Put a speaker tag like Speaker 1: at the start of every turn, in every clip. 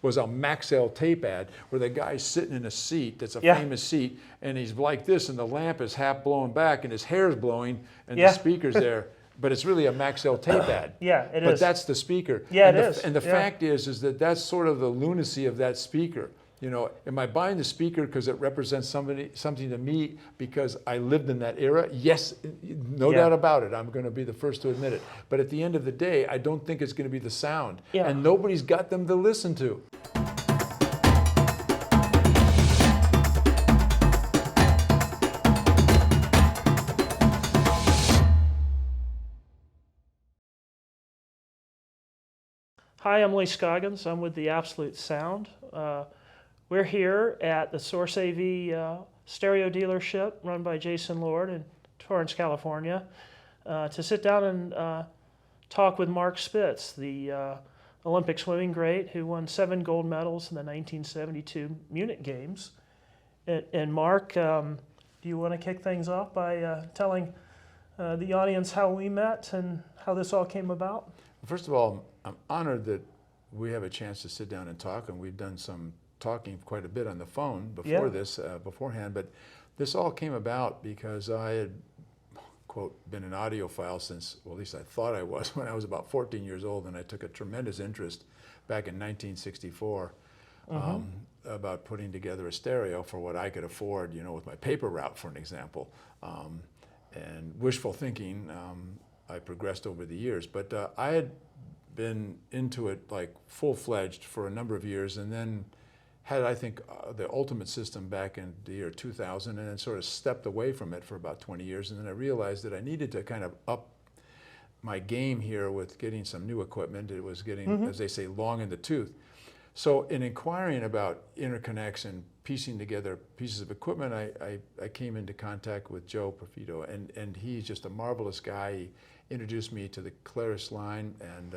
Speaker 1: was a Maxell tape ad where the guy's sitting in a seat that's a
Speaker 2: Yeah.
Speaker 1: famous seat, and he's like this, and the lamp is half blown back, and his hair's blowing, and
Speaker 2: Yeah.
Speaker 1: the speaker's there. But it's really a Maxell tape ad.
Speaker 2: Yeah, it
Speaker 1: But
Speaker 2: is.
Speaker 1: that's the speaker.
Speaker 2: Yeah,
Speaker 1: and
Speaker 2: it
Speaker 1: the,
Speaker 2: is.
Speaker 1: And the
Speaker 2: Yeah.
Speaker 1: fact is that that's sort of the lunacy of that speaker. You know, am I buying the speaker because it represents something to me because I lived in that era? Yes, no
Speaker 2: Yeah.
Speaker 1: doubt about it. I'm going to be the first to admit it. But at the end of the day, I don't think it's going to be the sound.
Speaker 2: Yeah.
Speaker 1: And nobody's got them to listen to.
Speaker 2: Hi, I'm Lee Scoggins. I'm with the Absolute Sound. We're here at the Source AV stereo dealership run by Jason Lord in Torrance, California, to sit down and talk with Mark Spitz, the Olympic swimming great who won 7 gold medals in the 1972 Munich Games. And Mark, do you want to kick things off by telling the audience how we met and how this all came about?
Speaker 1: First of all, I'm honored that we have a chance to sit down and talk, and we've done some talking quite a bit on the phone before this, beforehand, but this all came about because I had, quote, been an audiophile since, well, at least I thought I was, when I was about 14 years old, and I took a tremendous interest back in 1964 about putting together a stereo for what I could afford, you know, with my paper route, for an example. And wishful thinking, I progressed over the years, but I had been into it like full-fledged for a number of years, and then had, I think, the ultimate system back in the year 2000, and then sort of stepped away from it for about 20 years, and then I realized that I needed to kind of up my game here with getting some new equipment. It was getting, as they say, long in the tooth. So in inquiring about interconnects and piecing together pieces of equipment, I came into contact with Joe Profito, and he's just a marvelous guy. He introduced me to the Claris line and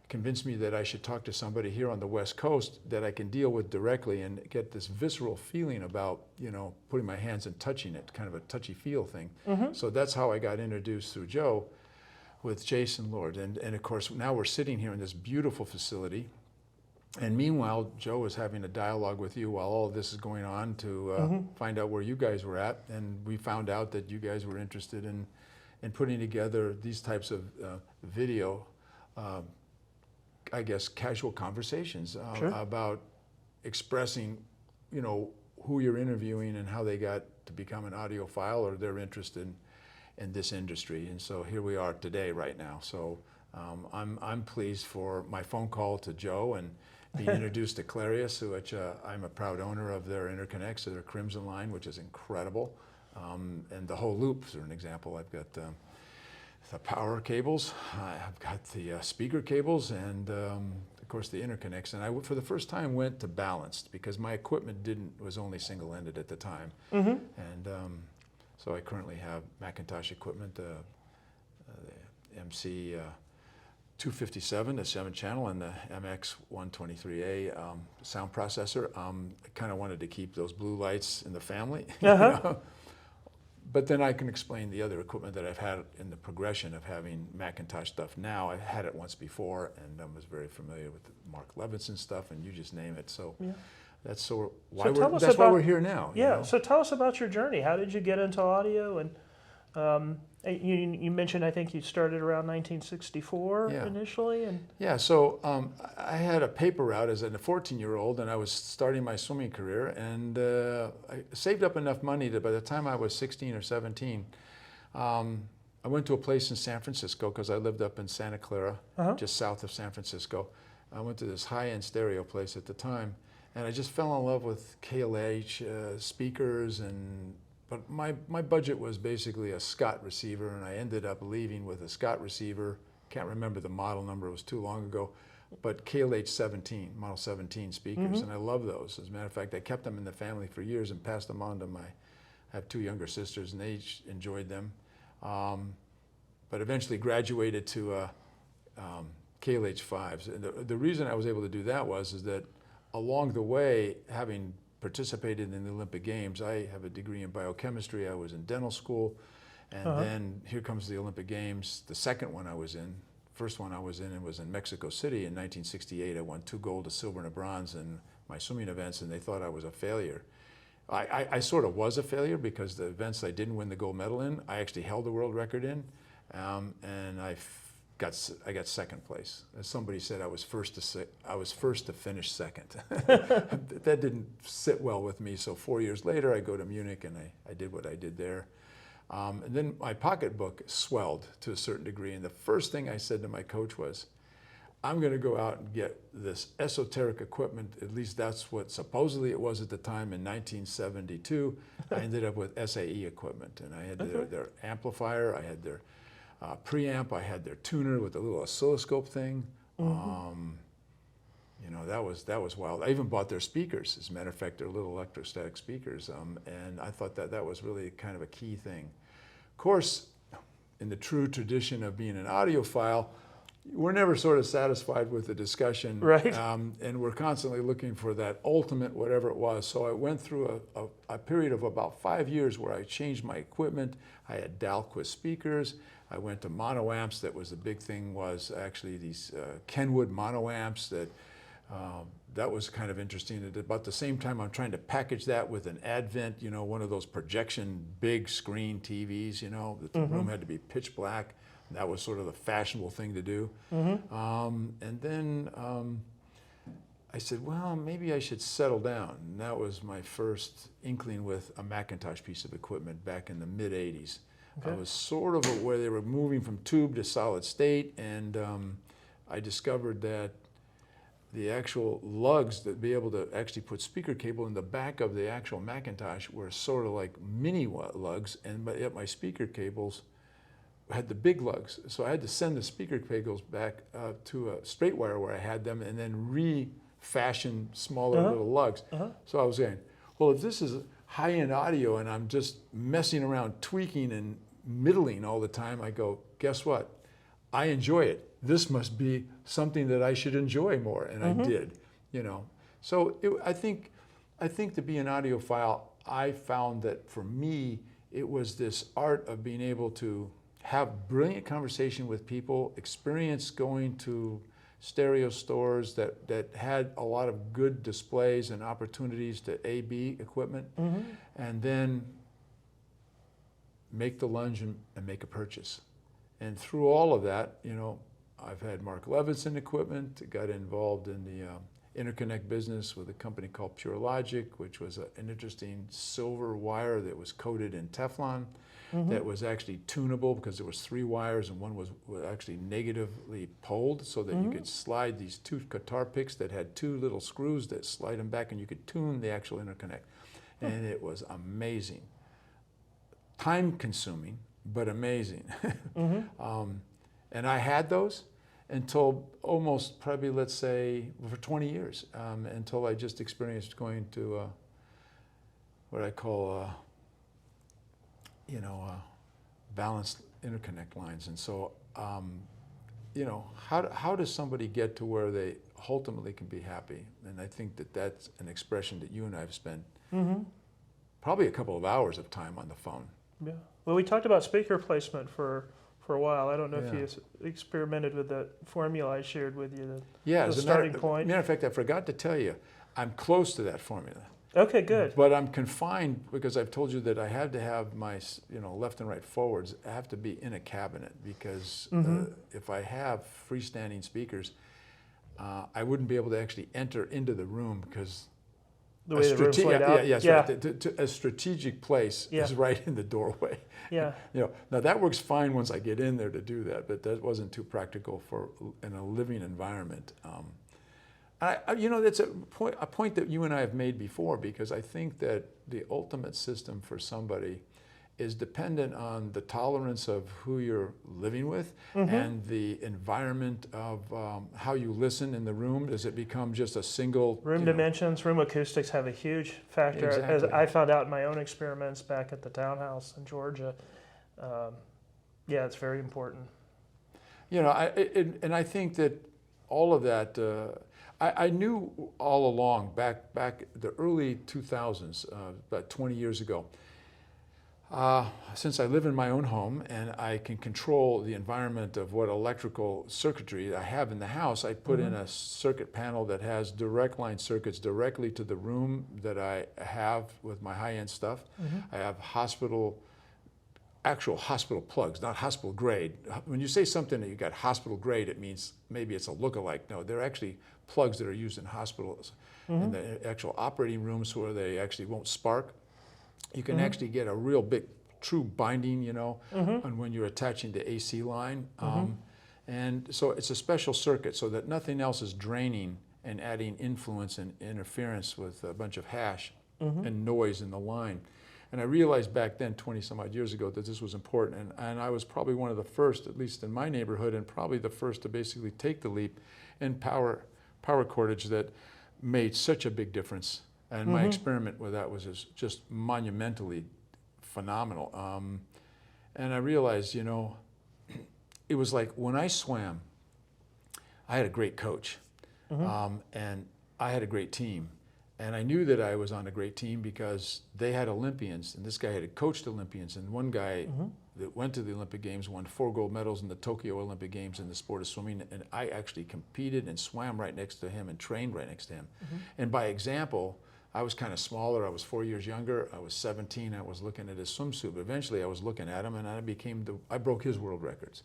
Speaker 1: convinced me that I should talk to somebody here on the West Coast that I can deal with directly and get this visceral feeling about, you know, putting my hands and touching it, kind of a touchy-feel thing. So that's how I got introduced through Joe with Jason Lord. And of course, now we're sitting here in this beautiful facility. And meanwhile, Joe was having a dialogue with you while all of this is going on to find out where you guys were at. And we found out that you guys were interested in putting together these types of video, I guess, casual conversations about expressing, you know, who you're interviewing and how they got to become an audiophile or their interest in this industry. And so here we are today, right now. So I'm pleased for my phone call to Joe and being introduced to Claris, which I'm a proud owner of their interconnects, their Crimson line, which is incredible. And the whole loop, for an example, I've got the power cables, I've got the speaker cables, and of course the interconnects. And I, for the first time, went to balanced because my equipment was only single-ended at the time. And so I currently have Macintosh equipment, the MC 257, the 7-channel, and the MX 123A sound processor. I kind of wanted to keep those blue lights in the family. You know? But then I can explain the other equipment that I've had in the progression of having Macintosh stuff now. I had it once before, and I was very familiar with the Mark Levinson stuff, and you just name it. So that's why we're here now.
Speaker 2: Yeah.
Speaker 1: You know?
Speaker 2: So tell us about your journey. How did you get into audio? And you mentioned, I think you started around 1964 initially. And
Speaker 1: yeah. So I had a paper route as a 14-year-old, and I was starting my swimming career, and I saved up enough money that by the time I was 16 or 17, I went to a place in San Francisco because I lived up in Santa Clara, just south of San Francisco. I went to this high-end stereo place at the time, and I just fell in love with KLH speakers but my budget was basically a Scott receiver, and I ended up leaving with a Scott receiver. Can't remember the model number, it was too long ago, but KLH 17, Model 17 speakers, and I love those. As a matter of fact, I kept them in the family for years and passed them on to I have 2 younger sisters, and they each enjoyed them. But eventually graduated to KLH 5s. And the reason I was able to do that is that along the way, having participated in the Olympic Games. I have a degree in biochemistry. I was in dental school, and then here comes the Olympic Games, the second one I was in first one I was in was in Mexico City in 1968. I won 2 gold, a silver, and a bronze in my swimming events, and they thought I was a failure. I sort of was a failure because the events I didn't win the gold medal in, I actually held the world record in, and I got second place. As somebody said, I was first to finish second. That didn't sit well with me. So 4 years later, I go to Munich and I did what I did there. And then my pocketbook swelled to a certain degree. And the first thing I said to my coach was, I'm going to go out and get this esoteric equipment. At least that's what supposedly it was at the time in 1972. I ended up with SAE equipment, and I had their amplifier, I had their preamp, I had their tuner with a little oscilloscope thing. You know, that was wild. I even bought their speakers. As a matter of fact, they're little electrostatic speakers, and I thought that was really kind of a key thing. Of course, in the true tradition of being an audiophile, we're never sort of satisfied with the discussion,
Speaker 2: right?
Speaker 1: And we're constantly looking for that ultimate whatever it was. So I went through a period of about 5 years where I changed my equipment. I had Dahlquist speakers. I went to mono amps. That was the big thing, was actually these Kenwood mono amps. That was kind of interesting. At about the same time, I'm trying to package that with an Advent, you know, one of those projection big screen TVs, you know, that the room had to be pitch black. That was sort of the fashionable thing to do. And then I said, well, maybe I should settle down. And that was my first inkling with a Macintosh piece of equipment back in the mid-'80s. I was sort of where they were moving from tube to solid state, and I discovered that the actual lugs that be able to actually put speaker cable in the back of the actual Macintosh were sort of like mini lugs, and yet my speaker cables had the big lugs. So I had to send the speaker cables back to a straight wire where I had them, and then refashion smaller little lugs. So I was saying, well, if this is high-end audio and I'm just messing around, tweaking and middling all the time, I go, guess what? I enjoy it. This must be something that I should enjoy more, and I did, you know. So I think to be an audiophile, I found that for me, it was this art of being able to have brilliant conversation with people, experience going to stereo stores that had a lot of good displays and opportunities to A/B equipment, and then make the lunge and make a purchase. And through all of that, you know, I've had Mark Levinson equipment, got involved in the interconnect business with a company called Pure Logic, which was an interesting silver wire that was coated in Teflon. That was actually tunable because there was 3 wires and one was actually negatively poled, so that you could slide these 2 guitar picks that had 2 little screws that slide them back, and you could tune the actual interconnect. And it was amazing. Time consuming, but amazing. And I had those until almost probably, let's say, for 20 years, until I just experienced going to what I call you know, balanced interconnect lines. And so, you know, how does somebody get to where they ultimately can be happy? And I think that that's an expression that you and I have spent probably a couple of hours of time on the phone.
Speaker 2: Yeah. Well, we talked about speaker placement for a while. I don't know if you experimented with that formula I shared with you.
Speaker 1: Yeah,
Speaker 2: the starting point.
Speaker 1: Matter of fact, I forgot to tell you, I'm close to that formula.
Speaker 2: Okay, good.
Speaker 1: But I'm confined because I've told you that I had to have my, you know, left and right forwards have to be in a cabinet, because if I have freestanding speakers, I wouldn't be able to actually enter into the room, because
Speaker 2: the way the room's laid out.
Speaker 1: Right. A strategic place is right in the doorway.
Speaker 2: Yeah.
Speaker 1: You know, now that works fine once I get in there to do that, but that wasn't too practical for in a living environment. You know, that's a point that you and I have made before, because I think that the ultimate system for somebody is dependent on the tolerance of who you're living with and the environment of how you listen in the room. Does it become just a single...
Speaker 2: Room dimensions, room acoustics have a huge factor, as I found out in my own experiments back at the townhouse in Georgia. Yeah, it's very important. You know,
Speaker 1: and I think that all of that... I knew all along, back the early 2000s, about 20 years ago, Since I live in my own home and I can control the environment of what electrical circuitry I have in the house, I put in a circuit panel that has direct line circuits directly to the room that I have with my high-end stuff. I have actual hospital plugs, not hospital grade. When you say something that you got hospital grade, it means maybe it's a look-alike. No, they're actually plugs that are used in hospitals, in the actual operating rooms where they actually won't spark. You can actually get a real big, true binding, you know, on when you're attaching the AC line. And so it's a special circuit so that nothing else is draining and adding influence and interference with a bunch of hash and noise in the line. And I realized back then, 20 some odd years ago, that this was important. And I was probably one of the first, at least in my neighborhood, and probably the first to basically take the leap in power cordage that made such a big difference. And my experiment with that was just monumentally phenomenal. And I realized, you know, it was like when I swam, I had a great coach, and I had a great team. And I knew that I was on a great team because they had Olympians, and this guy had coached Olympians. And one guy that went to the Olympic Games won 4 gold medals in the Tokyo Olympic Games in the sport of swimming. And I actually competed and swam right next to him and trained right next to him. And by example, I was kind of smaller. I was 4 years younger. I was 17. I was looking at his swimsuit. But eventually I was looking at him, and I broke his world records.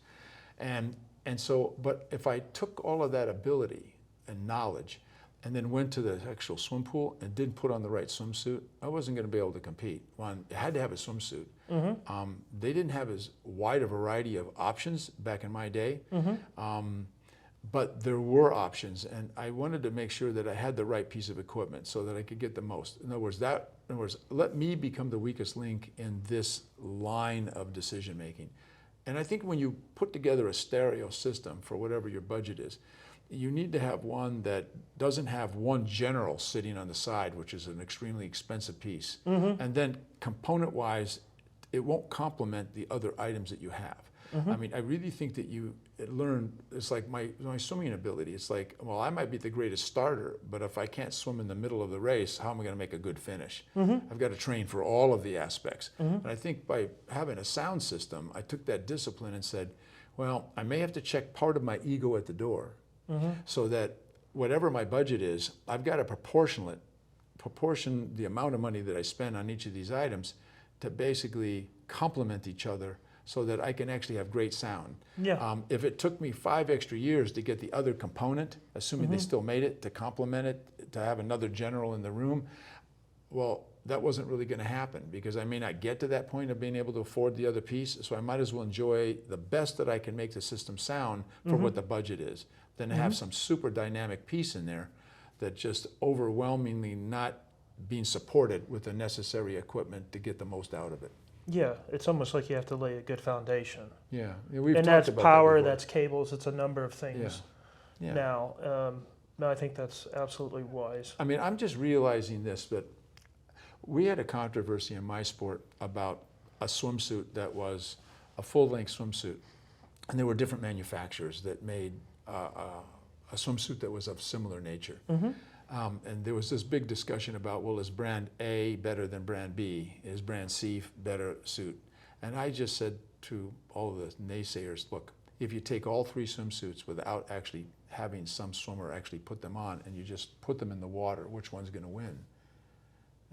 Speaker 1: And so, but if I took all of that ability and knowledge and then went to the actual swim pool and didn't put on the right swimsuit, I wasn't going to be able to compete. One, you had to have a swimsuit. They didn't have as wide a variety of options back in my day, but there were options, and I wanted to make sure that I had the right piece of equipment so that I could get the most. In other words, let me become the weakest link in this line of decision making. And I think when you put together a stereo system for whatever your budget is, you need to have one that doesn't have one general sitting on the side, which is an extremely expensive piece. And then component-wise, it won't complement the other items that you have. I mean, I really think that you learn, it's like my swimming ability. It's like, well, I might be the greatest starter, but if I can't swim in the middle of the race, how am I going to make a good finish? I've got to train for all of the aspects. And I think by having a sound system, I took that discipline and said, well, I may have to check part of my ego at the door, so that whatever my budget is, I've got to proportion the amount of money that I spend on each of these items to basically complement each other so that I can actually have great sound. If it took me 5 extra years to get the other component, assuming they still made it, to complement it, to have another general in the room, well, that wasn't really going to happen because I may not get to that point of being able to afford the other piece, so I might as well enjoy the best that I can make the system sound for what the budget is, than to have some super dynamic piece in there that just overwhelmingly not being supported with the necessary equipment to get the most out of it.
Speaker 2: Yeah, it's almost like you have to lay a good foundation.
Speaker 1: Yeah, we've
Speaker 2: and
Speaker 1: talked
Speaker 2: that's
Speaker 1: about
Speaker 2: power,
Speaker 1: that before.
Speaker 2: that's cables, it's a number of things.
Speaker 1: Yeah.
Speaker 2: Now, no, I think that's absolutely wise.
Speaker 1: I mean, I'm just realizing this, but we had a controversy in my sport about a swimsuit that was a full-length swimsuit, and there were different manufacturers that made a swimsuit that was of similar nature. And there was this big discussion about, well, is brand A better than brand B? Is brand C better suit? And I just said to all the naysayers, look, if you take all 3 swimsuits without actually having some swimmer actually put them on and you just put them in the water, which one's going to win?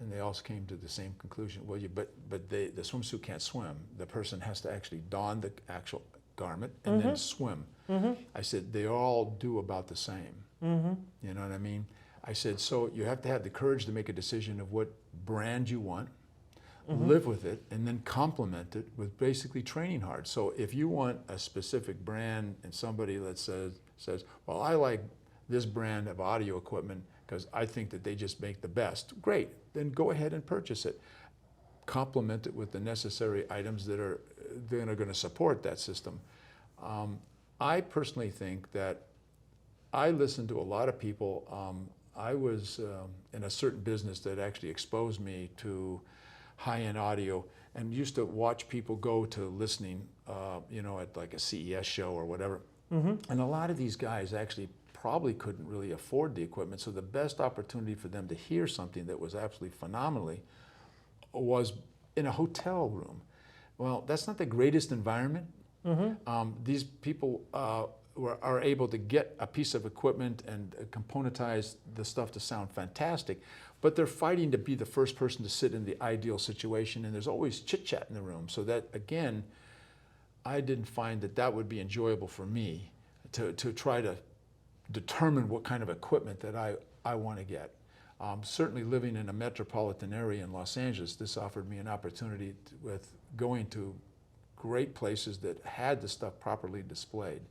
Speaker 1: And they all came to the same conclusion. Well, but the swimsuit can't swim. The person has to actually don the actual garment and then swim. I said, they all do about the same. You know what I mean? I said, so you have to have the courage to make a decision of what brand you want, live with it, and then complement it with basically training hard. So if you want a specific brand and somebody that says, well, I like this brand of audio equipment because I think that they just make the best, great, then go ahead and purchase it. Complement it with the necessary items that are going to support that system. I personally think that I listen to a lot of people. I was in a certain business that actually exposed me to high-end audio and used to watch people go to listening, you know, at like a CES show or whatever. And a lot of these guys actually probably couldn't really afford the equipment, so the best opportunity for them to hear something that was absolutely phenomenally was in a hotel room. Well, that's not the greatest environment. These people are able to get a piece of equipment and componentize the stuff to sound fantastic, but they're fighting to be the first person to sit in the ideal situation, and there's always chit-chat in the room. So that, again, I didn't find that would be enjoyable for me to try to determine what kind of equipment that I want to get. Certainly living in a metropolitan area in Los Angeles, this offered me an opportunity with going to great places that had the stuff properly displayed.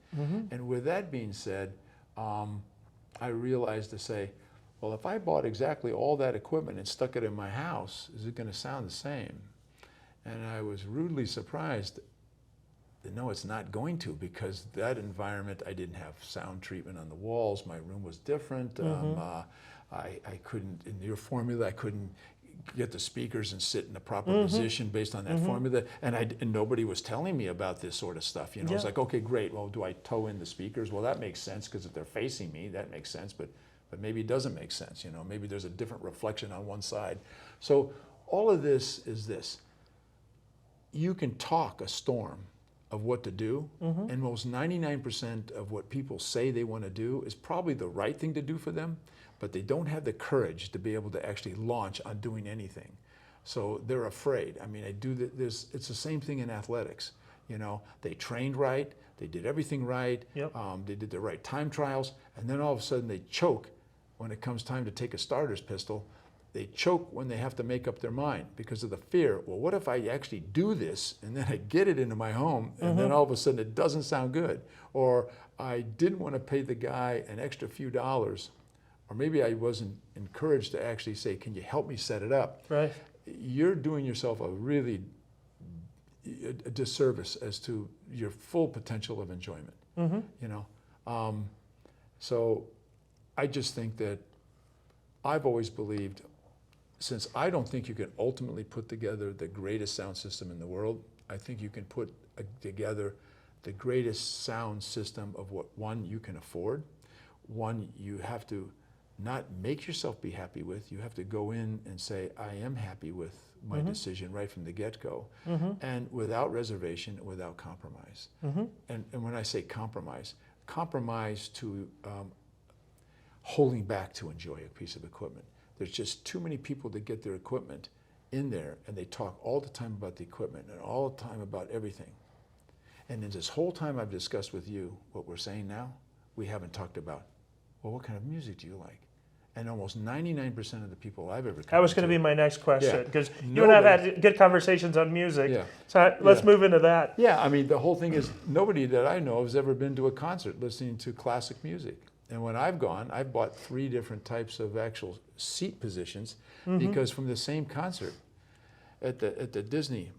Speaker 1: And with that being said, I realized to say, well, if I bought exactly all that equipment and stuck it in my house, is it going to sound the same? And I was rudely surprised that no, it's not going to, because that environment, I didn't have sound treatment on the walls, my room was different. I couldn't, in your formula, I couldn't get the speakers and sit in the proper position based on that formula, and nobody was telling me about this sort of stuff. You know, it's like, okay, great. Well, do I toe in the speakers? Well, that makes sense, because if they're facing me, that makes sense. But maybe it doesn't make sense. You know, maybe there's a different reflection on one side. So all of this is this: you can talk a storm of what to do, and most 99% of what people say they want to do is probably the right thing to do for them, but they don't have the courage to be able to actually launch on doing anything. So they're afraid. I mean, it's the same thing in athletics. You know, they trained right, they did everything right, they did the right time trials, and then all of a sudden they choke when it comes time to take a starter's pistol. They choke when they have to make up their mind because of the fear. Well, what if I actually do this and then I get it into my home and then all of a sudden it doesn't sound good? Or I didn't want to pay the guy an extra few dollars, or maybe I wasn't encouraged to actually say, can you help me set it up?
Speaker 2: Right.
Speaker 1: You're doing yourself a really a disservice as to your full potential of enjoyment. You know, so I just think that I've always believed, since I don't think you can ultimately put together the greatest sound system in the world, I think you can put together the greatest sound system of what, one, you can afford, one, you have to not make yourself be happy with, you have to go in and say, I am happy with my decision right from the get-go, and without reservation, without compromise. And when I say compromise to holding back to enjoy a piece of equipment. There's just too many people that get their equipment in there and they talk all the time about the equipment and all the time about everything. And in this whole time I've discussed with you what we're saying now, we haven't talked about, well, what kind of music do you like? And almost 99% of the people I've ever come
Speaker 2: That was going to be my next question, because you and I have had good conversations on music.
Speaker 1: Yeah.
Speaker 2: So let's move into that.
Speaker 1: Yeah, I mean, the whole thing is nobody that I know has ever been to a concert listening to classic music. And when I've gone, I've bought 3 different types of actual seat positions, because from the same concert at the Disney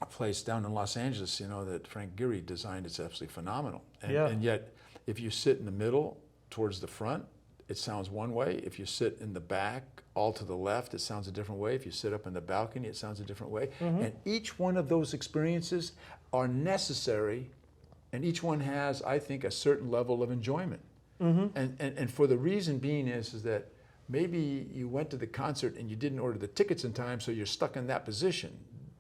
Speaker 1: place down in Los Angeles, you know, that Frank Gehry designed, it's absolutely phenomenal. And yet, if you sit in the middle towards the front, it sounds one way. If you sit in the back, all to the left, it sounds a different way. If you sit up in the balcony, it sounds a different way. And each one of those experiences are necessary, and each one has, I think, a certain level of enjoyment. And for the reason being is that maybe you went to the concert and you didn't order the tickets in time, so you're stuck in that position.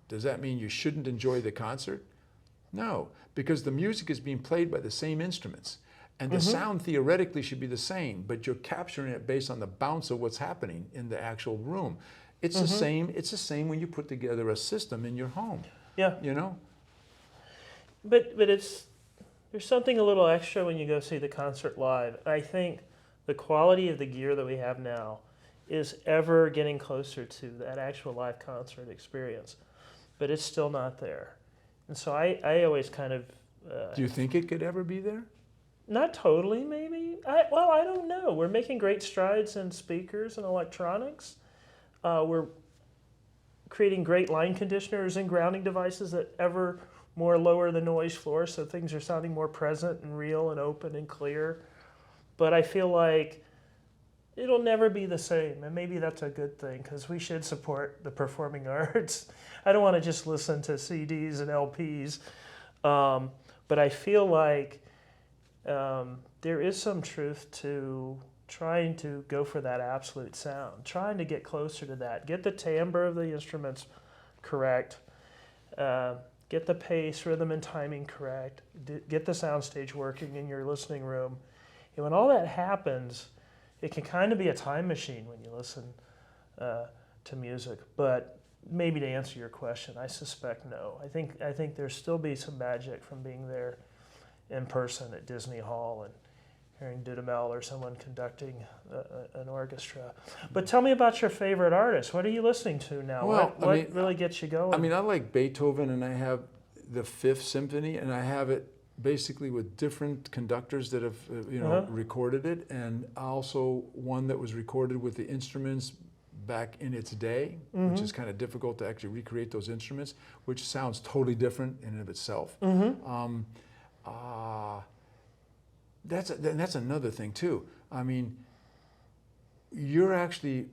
Speaker 1: Does that mean you shouldn't enjoy the concert? No, because the music is being played by the same instruments. And the sound theoretically should be the same, but you're capturing it based on the bounce of what's happening in the actual room. It's the same. It's the same when you put together a system in your home.
Speaker 2: Yeah.
Speaker 1: You know.
Speaker 2: But there's something a little extra when you go see the concert live. I think the quality of the gear that we have now is ever getting closer to that actual live concert experience, but it's still not there. And so I always kind of.
Speaker 1: Do you think it could ever be there?
Speaker 2: Not totally, maybe. I don't know. We're making great strides in speakers and electronics. We're creating great line conditioners and grounding devices that ever more lower the noise floor, so things are sounding more present and real and open and clear. But I feel like it'll never be the same, and maybe that's a good thing, because we should support the performing arts. I don't want to just listen to CDs and LPs, but I feel like there is some truth to trying to go for that absolute sound, trying to get closer to that, get the timbre of the instruments correct, get the pace, rhythm, and timing correct, get the soundstage working in your listening room. And when all that happens, it can kind of be a time machine when you listen to music. But maybe to answer your question, I suspect no. I think there'll still be some magic from being there in person at Disney Hall and hearing Dudamel or someone conducting an orchestra. But tell me about your favorite artist. What are you listening to now?
Speaker 1: Well,
Speaker 2: what really gets you going?
Speaker 1: I mean, I like Beethoven, and I have the Fifth Symphony, and I have it basically with different conductors that have recorded it, and also one that was recorded with the instruments back in its day, which is kind of difficult to actually recreate those instruments, which sounds totally different in and of itself. That's another thing too. I mean, you're actually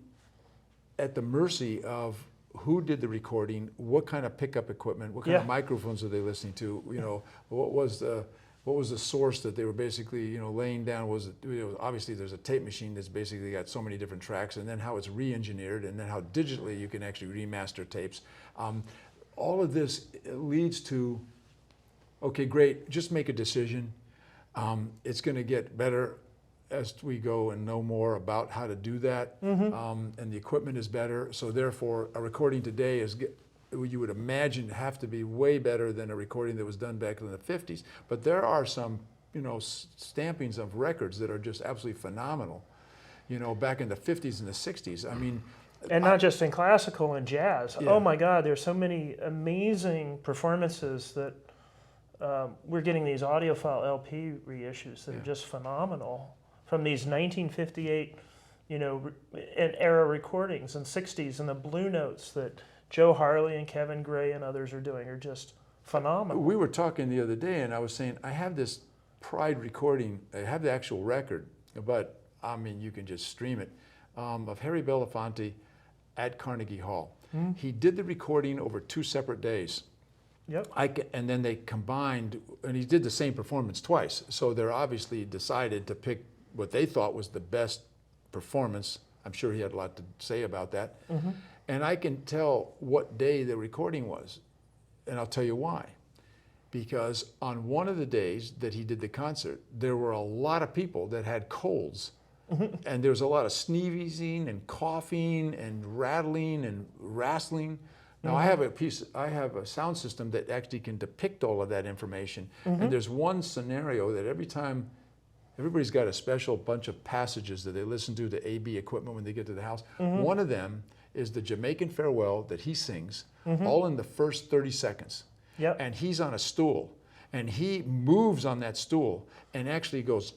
Speaker 1: at the mercy of who did the recording, what kind of pickup equipment, what kind of microphones are they listening to? You know, what was the source that they were basically laying down? Was it, obviously there's a tape machine that's basically got so many different tracks, and then how it's re-engineered, and then how digitally you can actually remaster tapes. All of this leads to, okay, great, just make a decision. It's going to get better as we go and know more about how to do that, and the equipment is better. So therefore, a recording today is, you would imagine, have to be way better than a recording that was done back in the 50s. But there are some, stampings of records that are just absolutely phenomenal, back in the 50s and the 60s. I mean,
Speaker 2: and not just in classical and jazz.
Speaker 1: Yeah.
Speaker 2: Oh my God, there's so many amazing performances that we're getting these audiophile LP reissues that are just phenomenal from these 1958, era recordings and 60s, and the Blue Notes that Joe Harley and Kevin Gray and others are doing are just phenomenal.
Speaker 1: We were talking the other day, and I was saying, I have this Pride recording, I have the actual record, but I mean, you can just stream it, of Harry Belafonte at Carnegie Hall. He did the recording over 2 separate days.
Speaker 2: Yep.
Speaker 1: And then they combined, and he did the same performance twice. So they're obviously decided to pick what they thought was the best performance. I'm sure he had a lot to say about that. And I can tell what day the recording was, and I'll tell you why. Because on one of the days that he did the concert, there were a lot of people that had colds. And there was a lot of sneezing and coughing and rattling and wrestling. Now I have a sound system that actually can depict all of that information. And there's one scenario that every time, everybody's got a special bunch of passages that they listen to the AB equipment when they get to the house. One of them is the Jamaican Farewell that he sings, all in the first 30 seconds.
Speaker 2: Yep.
Speaker 1: And he's on a stool, and he moves on that stool and actually goes,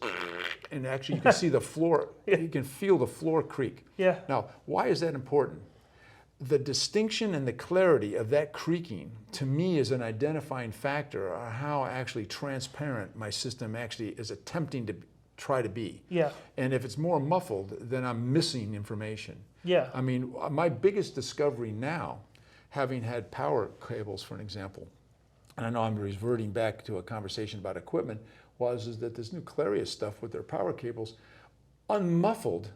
Speaker 1: and actually you can see the floor, you can feel the floor creak.
Speaker 2: Yeah.
Speaker 1: Now, why is that important? The distinction and the clarity of that creaking, to me, is an identifying factor of how actually transparent my system actually is attempting to try to be.
Speaker 2: Yeah.
Speaker 1: And if it's more muffled, then I'm missing information.
Speaker 2: Yeah.
Speaker 1: I mean, my biggest discovery now, having had power cables, for an example, and I know I'm reverting back to a conversation about equipment, is that this new Clarius stuff with their power cables unmuffled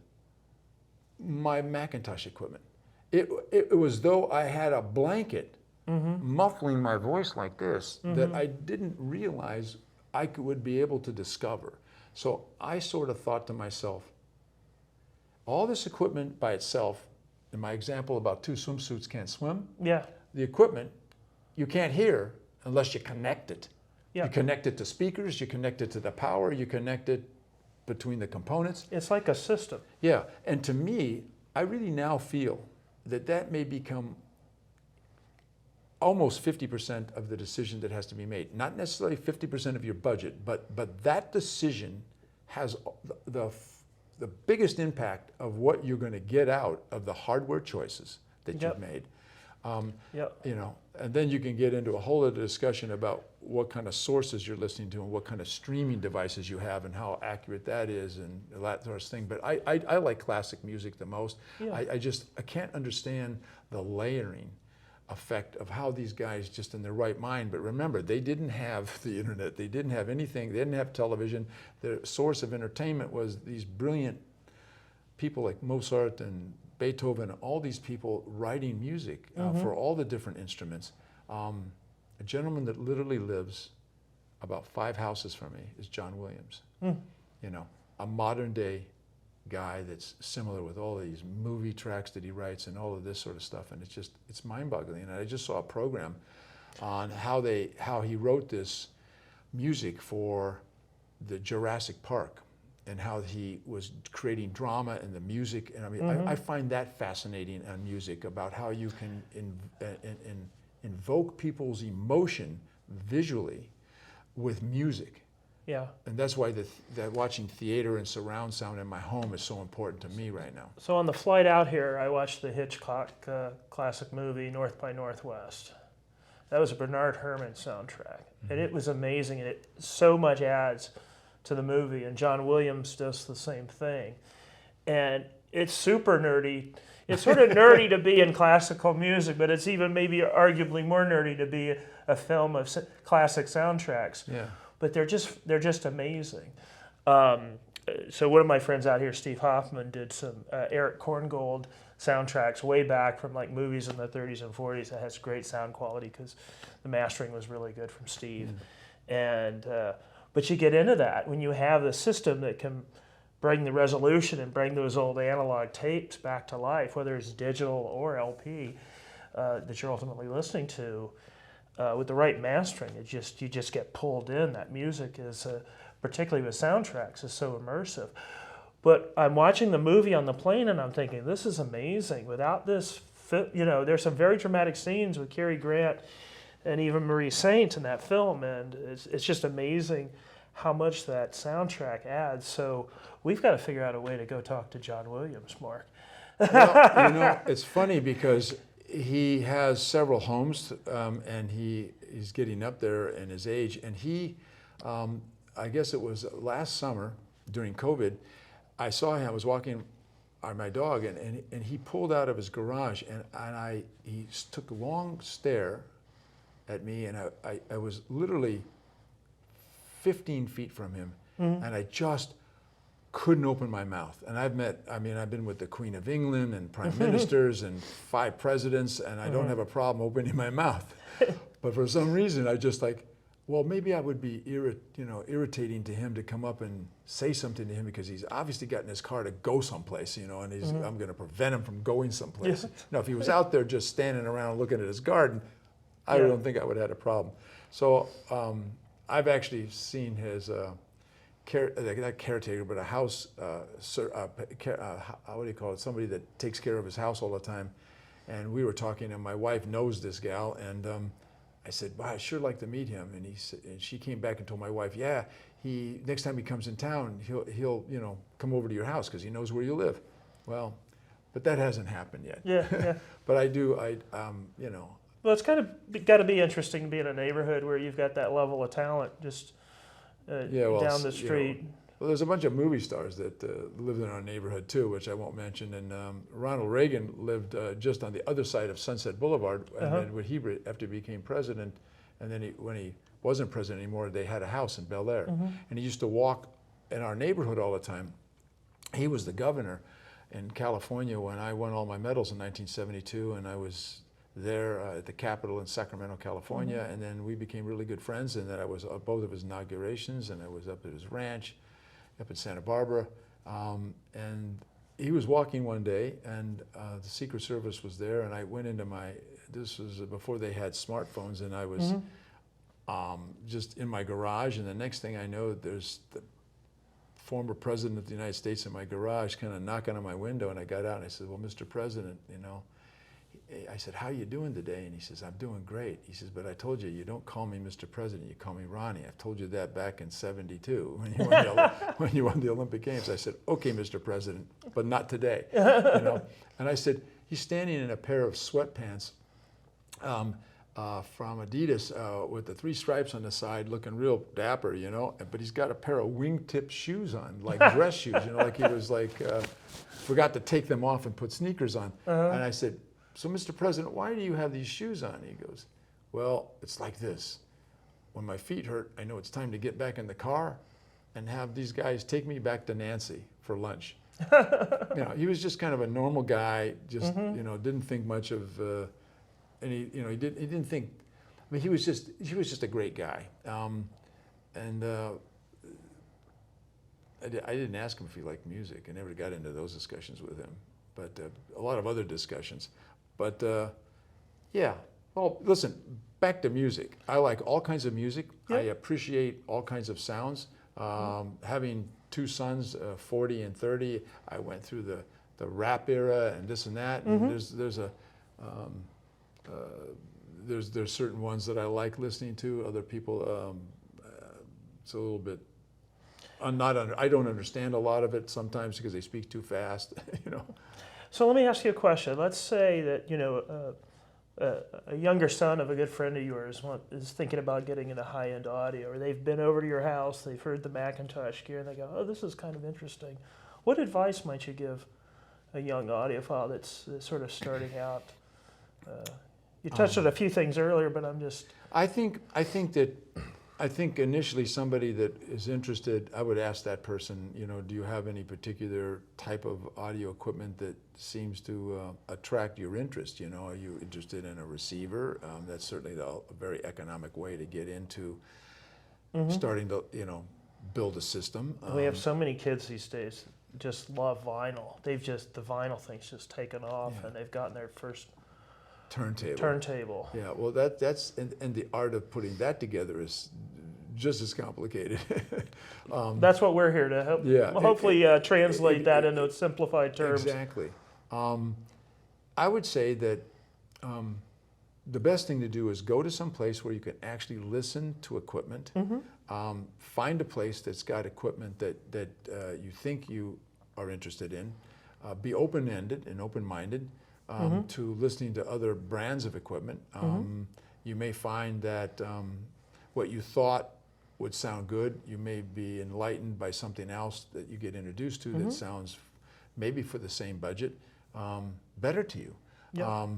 Speaker 1: my Macintosh equipment. It was though I had a blanket muffling my voice like this that I didn't realize I would be able to discover. So I sort of thought to myself, all this equipment by itself, in my example about 2 swimsuits can't swim, the equipment you can't hear unless you connect it.
Speaker 2: Yeah.
Speaker 1: You connect it to speakers, you connect it to the power, you connect it between the components.
Speaker 2: It's like a system.
Speaker 1: Yeah, and to me, I really now feel that may become almost 50% of the decision that has to be made. Not necessarily 50% of your budget, but that decision has the biggest impact of what you're going to get out of the hardware choices that you've made. And then you can get into a whole other discussion about what kind of sources you're listening to and what kind of streaming devices you have and how accurate that is and that sort of thing. But I like classic music the most. I can't understand the layering effect of how these guys just in their right mind. But remember, they didn't have the internet. They didn't have anything. They didn't have television. Their source of entertainment was these brilliant people like Mozart and Beethoven, all these people writing music for all the different instruments. A gentleman that literally lives about 5 houses from me is John Williams. You know, a modern day guy that's similar with all these movie tracks that he writes and all of this sort of stuff, and it's mind-boggling. And I just saw a program on how he wrote this music for the Jurassic Park, and how he was creating drama in the music. And I mean, I find that fascinating on music, about how you can invoke people's emotion visually with music.
Speaker 2: Yeah.
Speaker 1: And that's why that watching theater and surround sound in my home is so important to me right now.
Speaker 2: So on the flight out here, I watched the Hitchcock classic movie, North by Northwest. That was a Bernard Herrmann soundtrack. And it was amazing, and it so much adds to the movie. And John Williams does the same thing. And it's super nerdy. It's sort of nerdy to be in classical music, but it's even maybe arguably more nerdy to be a film of classic soundtracks.
Speaker 1: Yeah.
Speaker 2: But they're just amazing. So one of my friends out here, Steve Hoffman, did some Eric Korngold soundtracks way back from like movies in the 30s and 40s that has great sound quality because the mastering was really good from Steve. And but you get into that when you have the system that can bring the resolution and bring those old analog tapes back to life, whether it's digital or LP that you're ultimately listening to. With the right mastering, you just get pulled in. That music is, particularly with soundtracks, is so immersive. But I'm watching the movie on the plane, and I'm thinking, this is amazing. Without this, there's some very dramatic scenes with Cary Grant and even Marie Saint in that film, and it's just amazing how much that soundtrack adds. So we've got to figure out a way to go talk to John Williams, Mark.
Speaker 1: Well, it's funny because he has several homes, and he's getting up there in his age. And he, I guess it was last summer during COVID, I saw him. I was walking my dog, and he pulled out of his garage, and he took a long stare at me, and I was literally 15 feet from him, and I just couldn't open my mouth. And I've been with the Queen of England and prime ministers and 5 presidents, and I don't have a problem opening my mouth. But for some reason, I just well, maybe I would be irritating to him to come up and say something to him, because he's obviously got in his car to go someplace, and I'm going to prevent him from going someplace. Now, if he was out there just standing around looking at his garden, I don't think I would have had a problem. So I've actually seen his not caretaker, but a house, what do you call it? Somebody that takes care of his house all the time. And we were talking, and my wife knows this gal, and I said, "Wow, I'd sure like to meet him." And she came back and told my wife, "Yeah, next time he comes in town, he'll come over to your house because he knows where you live." Well, but that hasn't happened yet.
Speaker 2: Yeah.
Speaker 1: But I do,
Speaker 2: Well, it's kind of got to be interesting to be in a neighborhood where you've got that level of talent just down the street.
Speaker 1: Well, there's a bunch of movie stars that lived in our neighborhood too, which I won't mention. And Ronald Reagan lived just on the other side of Sunset Boulevard. And then after he became president, and then when he wasn't president anymore, they had a house in Bel Air. And he used to walk in our neighborhood all the time. He was the governor in California when I won all my medals in 1972, and I was there at the Capitol in Sacramento, California, and then we became really good friends, and then I was at both of his inaugurations, and I was up at his ranch up in Santa Barbara, and he was walking one day, and the Secret Service was there, and I went into this was before they had smartphones, and I was just in my garage, and the next thing I know, there's the former president of the United States in my garage kind of knocking on my window, and I got out and I said, "Well, Mr. President, I said, how are you doing today?" And he says, "I'm doing great." He says, "But I told you don't call me Mr. President, you call me Ronnie. I've told you that back in '72 when you won the Olympic Games." I said, "Okay, Mr. President, but not today." And I said, he's standing in a pair of sweatpants from Adidas with the 3 stripes on the side, looking real dapper, but he's got a pair of wingtip shoes on, like dress shoes, like he was forgot to take them off and put sneakers on. And I said, "So, Mr. President, why do you have these shoes on?" He goes, "Well, it's like this. When my feet hurt, I know it's time to get back in the car and have these guys take me back to Nancy for lunch." You know, he was just kind of a normal guy, just, you know, didn't think much of, any, you know, he didn't think, I mean, he was just a great guy. And I didn't ask him if he liked music. I never got into those discussions with him, but a lot of other discussions. But yeah, well, listen, back to music. I like all kinds of music.
Speaker 2: Yep.
Speaker 1: I appreciate all kinds of sounds. Having two sons, 40 and 30, I went through the rap era and this and that. And there's certain ones that I like listening to. Other people, it's a little bit. I don't understand a lot of it sometimes because they speak too fast. You know.
Speaker 2: So let me ask you a question. Let's say that, you know, a younger son of a good friend of yours is thinking about getting into high-end audio, or they've been over to your house, they've heard the Macintosh gear, and they go, oh, this is kind of interesting. What advice might you give a young audiophile that's sort of starting out? You touched on a few things earlier, but I'm just...
Speaker 1: I think initially somebody that is interested, I would ask that person, you know, do you have any particular type of audio equipment that seems to attract your interest? You know, are you interested in a receiver? That's certainly a very economic way to get into starting to, you know, build a system.
Speaker 2: We have so many kids these days just love vinyl. The vinyl thing's just taken off, and they've gotten their first turntable.
Speaker 1: Yeah, well, that's and the art of putting that together is just as complicated.
Speaker 2: That's what we're here to help.
Speaker 1: Yeah,
Speaker 2: hopefully translate that into simplified terms.
Speaker 1: Exactly. I would say that the best thing to do is go to some place where you can actually listen to equipment. Find a place that's got equipment that you think you are interested in. Be open-ended and open-minded. To listening to other brands of equipment. You may find that what you thought would sound good, you may be enlightened by something else that you get introduced to that sounds, maybe for the same budget, better to you.
Speaker 2: Yep.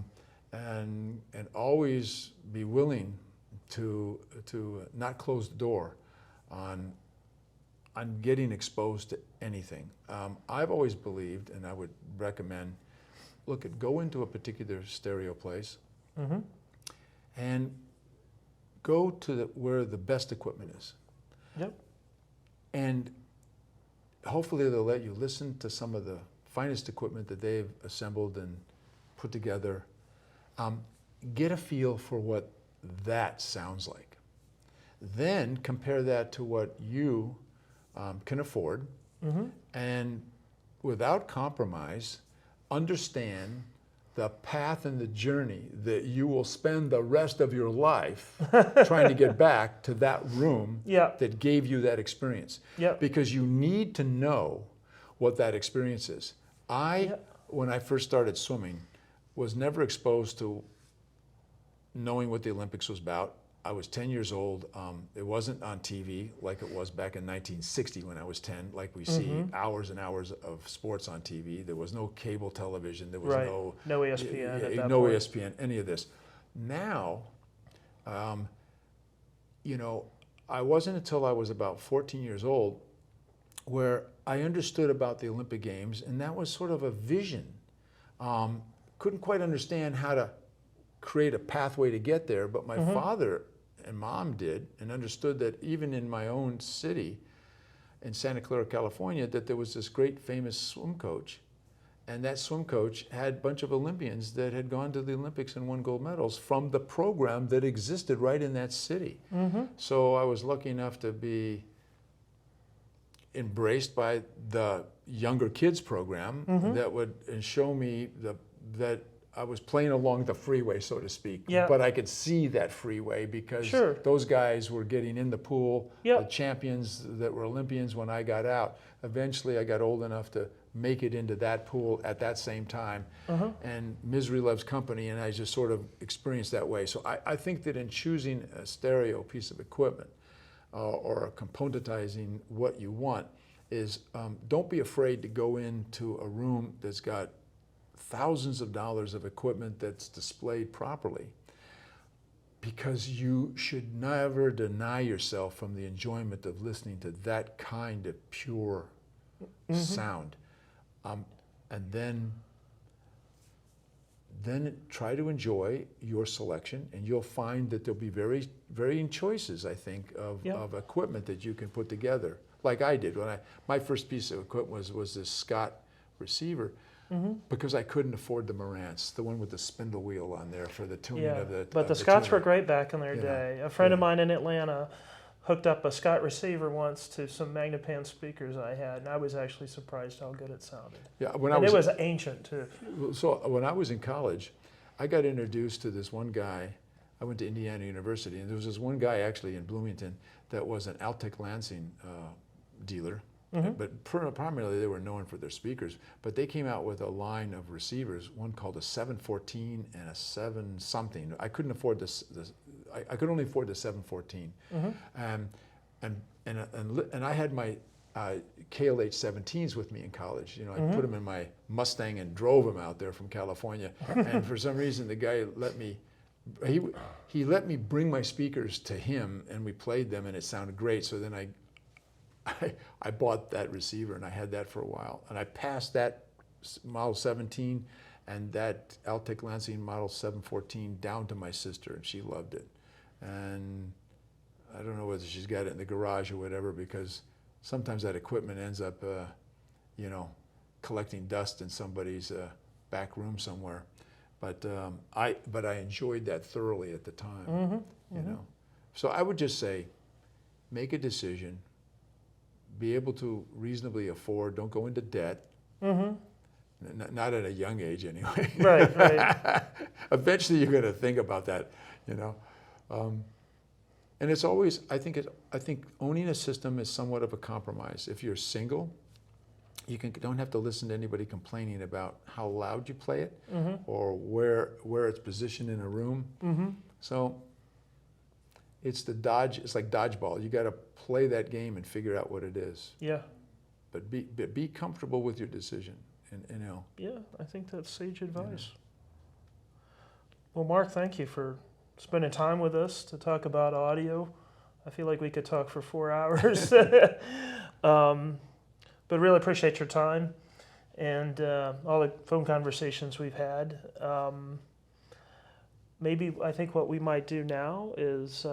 Speaker 1: And always be willing to not close the door on getting exposed to anything. I've always believed, and I would recommend, go into a particular stereo place and go to where the best equipment is.
Speaker 2: Yep.
Speaker 1: And hopefully they'll let you listen to some of the finest equipment that they've assembled and put together. Get a feel for what that sounds like. Then compare that to what you can afford, and without compromise, understand the path and the journey that you will spend the rest of your life trying to get back to that room that gave you that experience. Because you need to know what that experience is. When I first started swimming, was never exposed to knowing what the Olympics was about. I was 10 years old. It wasn't on TV like it was back in 1960 when I was 10, like we see hours and hours of sports on TV. There was no cable television. There was
Speaker 2: no ESPN at that
Speaker 1: no
Speaker 2: point.
Speaker 1: ESPN, any of this. Now, you know, I wasn't until I was about 14 years old where I understood about the Olympic Games, and that was sort of a vision. Couldn't quite understand how to create a pathway to get there, but my father and mom did, and understood that even in my own city in Santa Clara, California, that there was this great famous swim coach, and that swim coach had a bunch of Olympians that had gone to the Olympics and won gold medals from the program that existed right in that city. So I was lucky enough to be embraced by the younger kids program that would show me that I was playing along the freeway, so to speak, but I could see that freeway because those guys were getting in the pool, the champions that were Olympians when I got out. Eventually, I got old enough to make it into that pool at that same time, and misery loves company, and I just sort of experienced that way. So I think that in choosing a stereo piece of equipment or componentizing what you want is don't be afraid to go into a room that's got thousands of dollars of equipment that's displayed properly, because you should never deny yourself from the enjoyment of listening to that kind of pure sound. And then try to enjoy your selection, and you'll find that there'll be varying choices, I think, of equipment that you can put together. Like I did when my first piece of equipment was this Scott receiver, because I couldn't afford the Marantz, the one with the spindle wheel on there for the tuning of the.
Speaker 2: But the Scotts were great back in their day. A friend of mine in Atlanta hooked up a Scott receiver once to some Magnepan speakers I had, and I was actually surprised how good it sounded. Yeah, it was ancient too.
Speaker 1: So when I was in college, I got introduced to this one guy. I went to Indiana University, and there was this one guy actually in Bloomington that was an Altec Lansing dealer. But primarily they were known for their speakers. But they came out with a line of receivers, one called a 714 and a 7 something. I couldn't afford this. I could only afford the 714. And I had my KLH 17s with me in college. You know, I put them in my Mustang and drove them out there from California. And for some reason, the guy let me. He let me bring my speakers to him, and we played them, and it sounded great. So then I bought that receiver, and I had that for a while. And I passed that Model 17 and that Altec Lansing Model 714 down to my sister, and she loved it. And I don't know whether she's got it in the garage or whatever, because sometimes that equipment ends up, you know, collecting dust in somebody's back room somewhere. But I enjoyed that thoroughly at the time, you know. So I would just say, make a decision. Be able to reasonably afford. Don't go into debt. Not at a young age, anyway.
Speaker 2: Right.
Speaker 1: Eventually, you're going to think about that, you know. And it's always. I think owning a system is somewhat of a compromise. If you're single, you don't have to listen to anybody complaining about how loud you play it or where it's positioned in a room. So it's like dodgeball. You got to play that game and figure out what it is.
Speaker 2: Yeah.
Speaker 1: But be comfortable with your decision, and you know.
Speaker 2: Yeah, I think that's sage advice. Well, Mark, thank you for spending time with us to talk about audio. I feel like we could talk for 4 hours. But really appreciate your time and all the phone conversations we've had. Maybe I think what we might do now is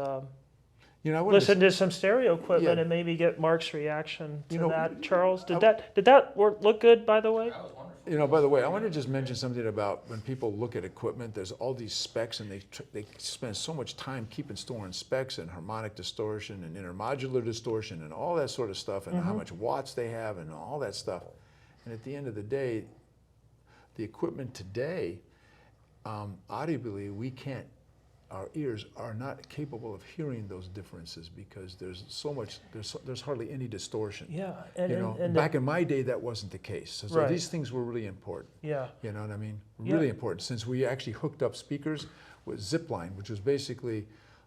Speaker 2: listen to some stereo equipment and maybe get Mark's reaction to that. Charles, did that look good, by the way?
Speaker 3: That was wonderful.
Speaker 1: You know, by the way, I want to just mention something about when people look at equipment. There's all these specs, and they spend so much time storing specs and harmonic distortion and intermodular distortion and all that sort of stuff, and how much watts they have and all that stuff. And at the end of the day, the equipment today, audibly, our ears are not capable of hearing those differences because there's hardly any distortion.
Speaker 2: Yeah.
Speaker 1: And back in my day, that wasn't the case. So these things were really important.
Speaker 2: Yeah.
Speaker 1: You know what I mean? Really important, since we actually hooked up speakers with zipline, which was basically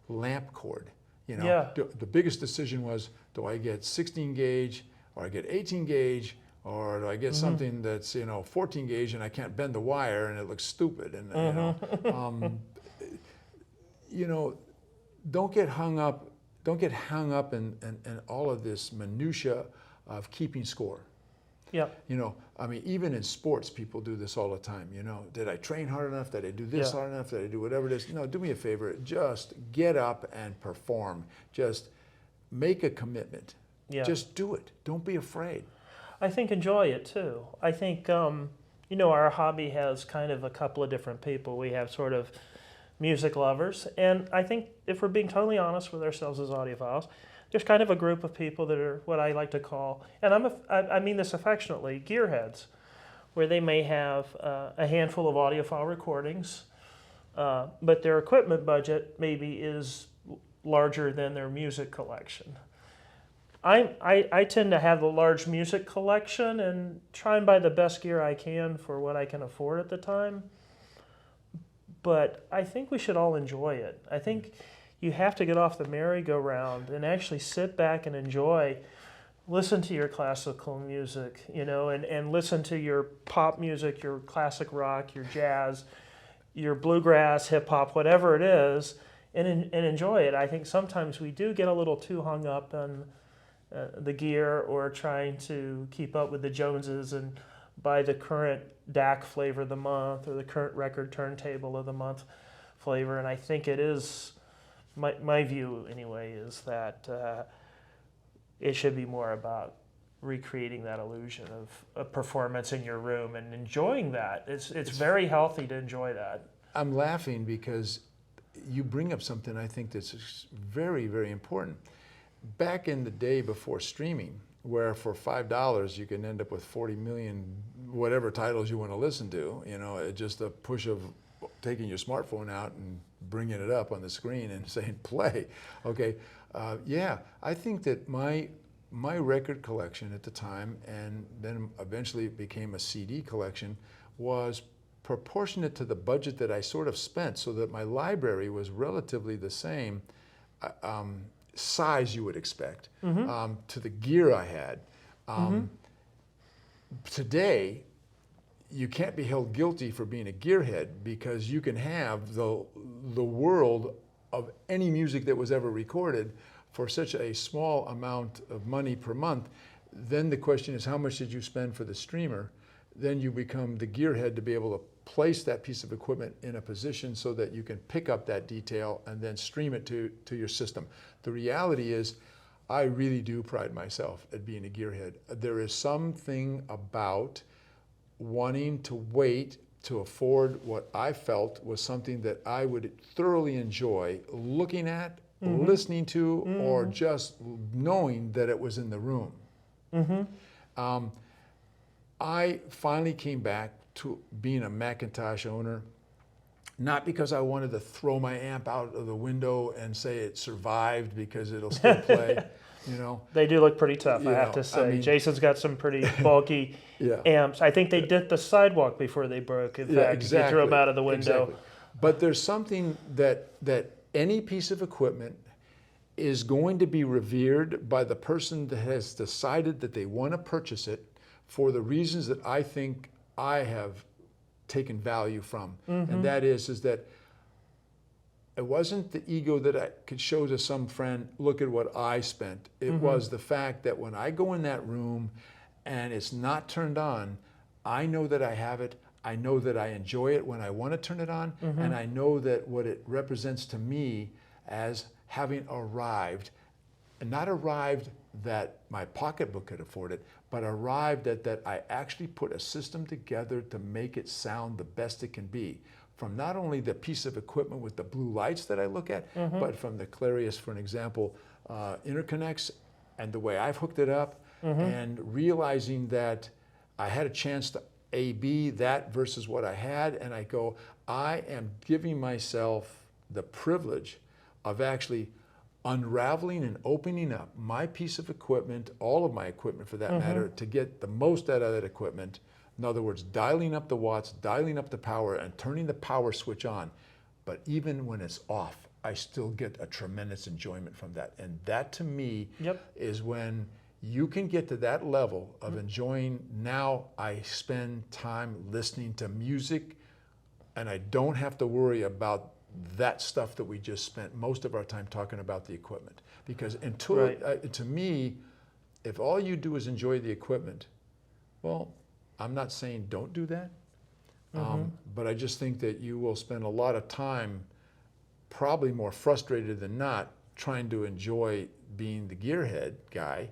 Speaker 1: lamp cord. You know, the biggest decision was, do I get 16 gauge or I get 18 gauge, or do I get something that's 14 gauge and I can't bend the wire and it looks stupid? And don't get hung up in all of this minutia of keeping score.
Speaker 2: Yeah.
Speaker 1: I mean, even in sports, people do this all the time. Did I train hard enough? Did I do this hard enough? Did I do whatever it is? No, do me a favor. Just get up and perform. Just make a commitment.
Speaker 2: Yeah.
Speaker 1: Just do it. Don't be afraid.
Speaker 2: I think enjoy it too. I think, our hobby has kind of a couple of different people. We have sort of music lovers, and I think if we're being totally honest with ourselves as audiophiles, there's kind of a group of people that are what I like to call, and I mean this affectionately, gearheads, where they may have a handful of audiophile recordings, but their equipment budget maybe is larger than their music collection. I tend to have a large music collection and try and buy the best gear I can for what I can afford at the time. But I think we should all enjoy it. I think you have to get off the merry-go-round and actually sit back and enjoy, listen to your classical music, and listen to your pop music, your classic rock, your jazz, your bluegrass, hip-hop, whatever it is, and enjoy it. I think sometimes we do get a little too hung up on the gear or trying to keep up with the Joneses and by the current DAC flavor of the month or the current record turntable of the month flavor. And I think it is, my view anyway, is that it should be more about recreating that illusion of a performance in your room and enjoying that. It's very healthy to enjoy that.
Speaker 1: I'm laughing because you bring up something I think that's very, very important. Back in the day before streaming, where for $5 you can end up with 40 million whatever titles you want to listen to, you know, it's just a push of taking your smartphone out and bringing it up on the screen and saying play. Okay, yeah, I think that my record collection at the time, and then eventually it became a CD collection, was proportionate to the budget that I sort of spent, so that my library was relatively the same size you would expect to the gear I had. Today, you can't be held guilty for being a gearhead because you can have the world of any music that was ever recorded for such a small amount of money per month. Then the question is, how much did you spend for the streamer? Then you become the gearhead to be able to place that piece of equipment in a position so that you can pick up that detail and then stream it to your system. The reality is, I really do pride myself at being a gearhead. There is something about wanting to wait to afford what I felt was something that I would thoroughly enjoy looking at, listening to, or just knowing that it was in the room. I finally came back to being a Macintosh owner, not because I wanted to throw my amp out of the window and say it survived because it'll still play, you know.
Speaker 2: They do look pretty tough, I have
Speaker 1: know,
Speaker 2: to say.
Speaker 1: I mean,
Speaker 2: Jason's got some pretty bulky amps. I think they did the sidewalk before they broke. In fact,
Speaker 1: exactly,
Speaker 2: they threw them out of the window.
Speaker 1: Exactly. But there's something that any piece of equipment is going to be revered by the person that has decided that they want to purchase it for the reasons that I think I have taken value from. And that is that it wasn't the ego that I could show to some friend, look at what I spent. It was the fact that when I go in that room and it's not turned on, I know that I have it. I know that I enjoy it when I want to turn it on. And I know that what it represents to me as having arrived, and not arrived that my pocketbook could afford it, but arrived at that I actually put a system together to make it sound the best it can be. From not only the piece of equipment with the blue lights that I look at, but from the Clarius, for an example, interconnects, and the way I've hooked it up, and realizing that I had a chance to A/B that versus what I had, and I go, I am giving myself the privilege of actually unraveling and opening up my piece of equipment, all of my equipment for that matter, to get the most out of that equipment. In other words, dialing up the watts, dialing up the power, and turning the power switch on. But even when it's off, I still get a tremendous enjoyment from that. And that to me is when you can get to that level of enjoying. Now I spend time listening to music, and I don't have to worry about that stuff that we just spent most of our time talking about the equipment. Because until to me, if all you do is enjoy the equipment, well, I'm not saying don't do that, but I just think that you will spend a lot of time, probably more frustrated than not, trying to enjoy being the gearhead guy,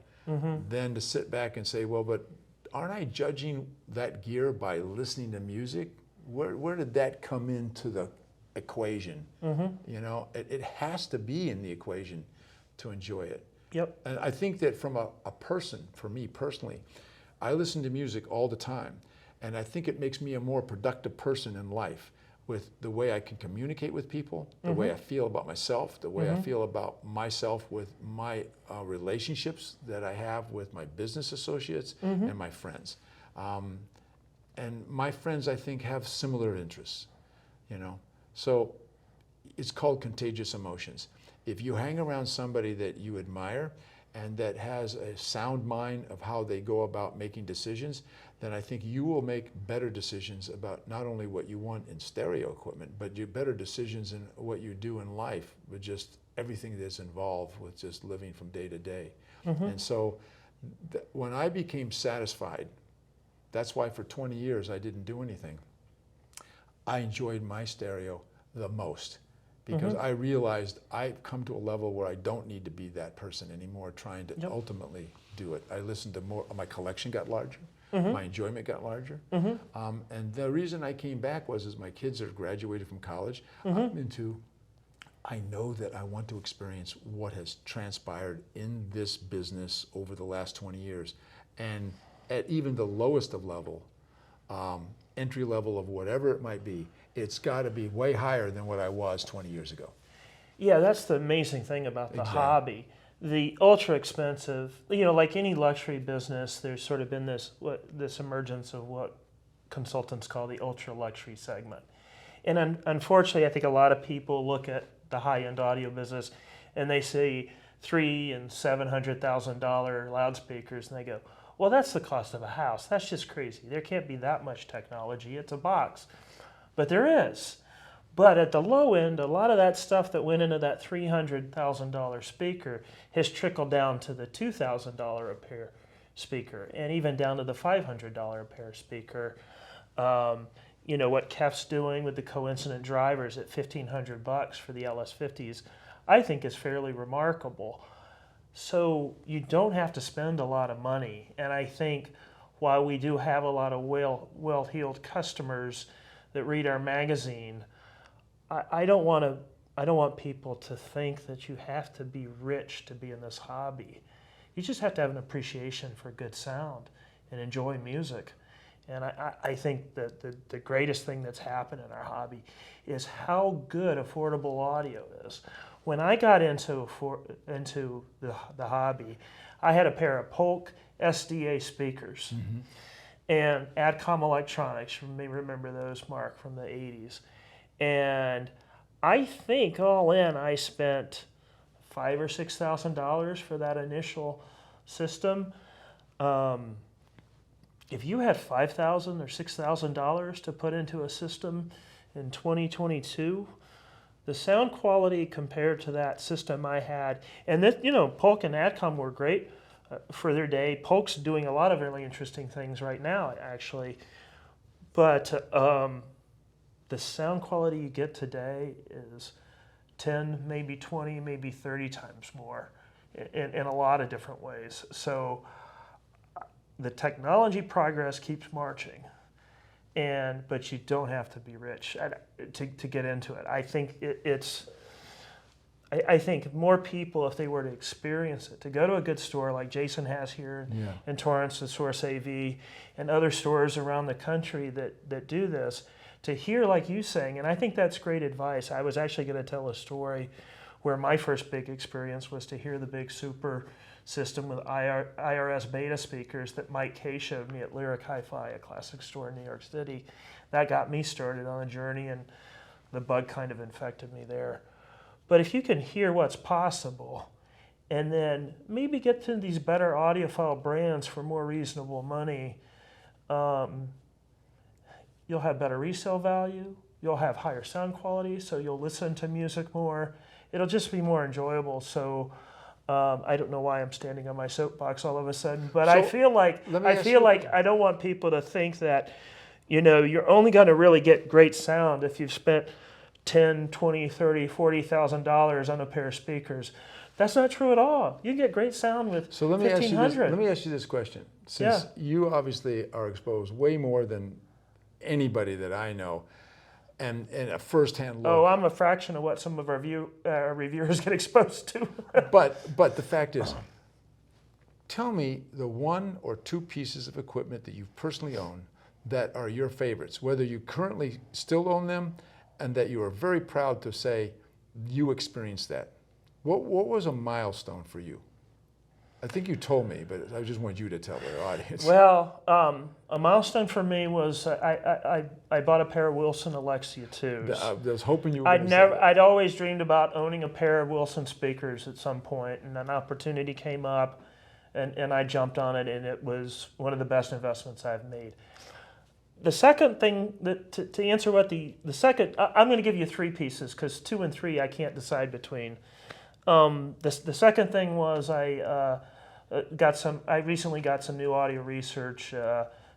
Speaker 1: than to sit back and say, well, but aren't I judging that gear by listening to music? Where did that come into the equation? You know, it has to be in the equation to enjoy it. And I think that from a person, for me personally, I listen to music all the time, and I think it makes me a more productive person in life, with the way I can communicate with people, the way I feel about myself, the way I feel about myself with my relationships that I have with my business associates and my friends. And my friends, I think, have similar interests, you know. So it's called contagious emotions. If you hang around somebody that you admire and that has a sound mind of how they go about making decisions, then I think you will make better decisions about not only what you want in stereo equipment, but you better decisions in what you do in life with just everything that's involved with just living from day to day. And so when I became satisfied That's why for 20 years I didn't do anything. I enjoyed my stereo the most because I realized I've come to a level where I don't need to be that person anymore trying to ultimately do it. I listened to more, my collection got larger, my enjoyment got larger. And the reason I came back was as my kids are graduated from college, I know that I want to experience what has transpired in this business over the last 20 years. And at even the lowest of level, entry level of whatever it might be, it's got to be way higher than what I was 20 years ago.
Speaker 2: Yeah, that's the amazing thing about the hobby. The ultra expensive, like any luxury business, there's sort of been this emergence of what consultants call the ultra luxury segment. And unfortunately, I think a lot of people look at the high-end audio business and they see $300,000 and $700,000 loudspeakers and they go, well, that's the cost of a house. That's just crazy. There can't be that much technology. It's a box. But there is. But at the low end, a lot of that stuff that went into that $300,000 speaker has trickled down to the $2,000 a pair speaker and even down to the $500 a pair speaker. What Kef's doing with the coincident drivers at $1,500 for the LS50s, I think is fairly remarkable. So you don't have to spend a lot of money. And I think while we do have a lot of well-heeled customers that read our magazine, I don't want people to think that you have to be rich to be in this hobby. You just have to have an appreciation for good sound and enjoy music. And I think that the greatest thing that's happened in our hobby is how good affordable audio is. When I got into the hobby, I had a pair of Polk SDA speakers and Adcom Electronics. You may remember those, Mark, from the 80s. And I think all in, I spent $5,000 or $6,000 for that initial system. If you had $5,000 or $6,000 to put into a system in 2022, the sound quality compared to that system I had, and that, Polk and Adcom were great for their day. Polk's doing a lot of really interesting things right now, actually. But the sound quality you get today is 10, maybe 20, maybe 30 times more in a lot of different ways. So the technology progress keeps marching, but you don't have to be rich to get into it. I think I think more people, if they were to experience it, to go to a good store like Jason has here in Torrance, the Source AV, and other stores around the country that do this, to hear like you saying, and I think that's great advice. I was actually going to tell a story where my first big experience was to hear the big super system with IRS beta speakers that Mike Kay showed me at Lyric HiFi, a classic store in New York City. That got me started on a journey, and the bug kind of infected me there. But if you can hear what's possible, and then maybe get to these better audiophile brands for more reasonable money, you'll have better resale value, you'll have higher sound quality, so you'll listen to music more. It'll just be more enjoyable. So I don't know why I'm standing on my soapbox all of a sudden, but I feel like I don't want people to think that, you're only going to really get great sound if you've spent $10,000, $20,000, $30,000, $40,000 on a pair of speakers. That's not true at all. You get great sound with $1,500.
Speaker 1: Let me ask you this question. Since you obviously are exposed way more than anybody that I know, and a first-hand look.
Speaker 2: Oh, I'm a fraction of what some of our reviewers get exposed to.
Speaker 1: but the fact is, tell me the one or two pieces of equipment that you personally own that are your favorites, whether you currently still own them, and that you are very proud to say you experienced that. What was a milestone for you? I think you told me, but I just want you to tell the audience.
Speaker 2: Well, a milestone for me was I bought a pair of Wilson Alexia 2s.
Speaker 1: I was hoping you were going to say that.
Speaker 2: I'd always dreamed about owning a pair of Wilson speakers at some point, and an opportunity came up, and I jumped on it, and it was one of the best investments I've made. The second thing, to answer what the second, I'm going to give you three pieces, because 2 and 3 I can't decide between. The second thing was I recently got some new audio research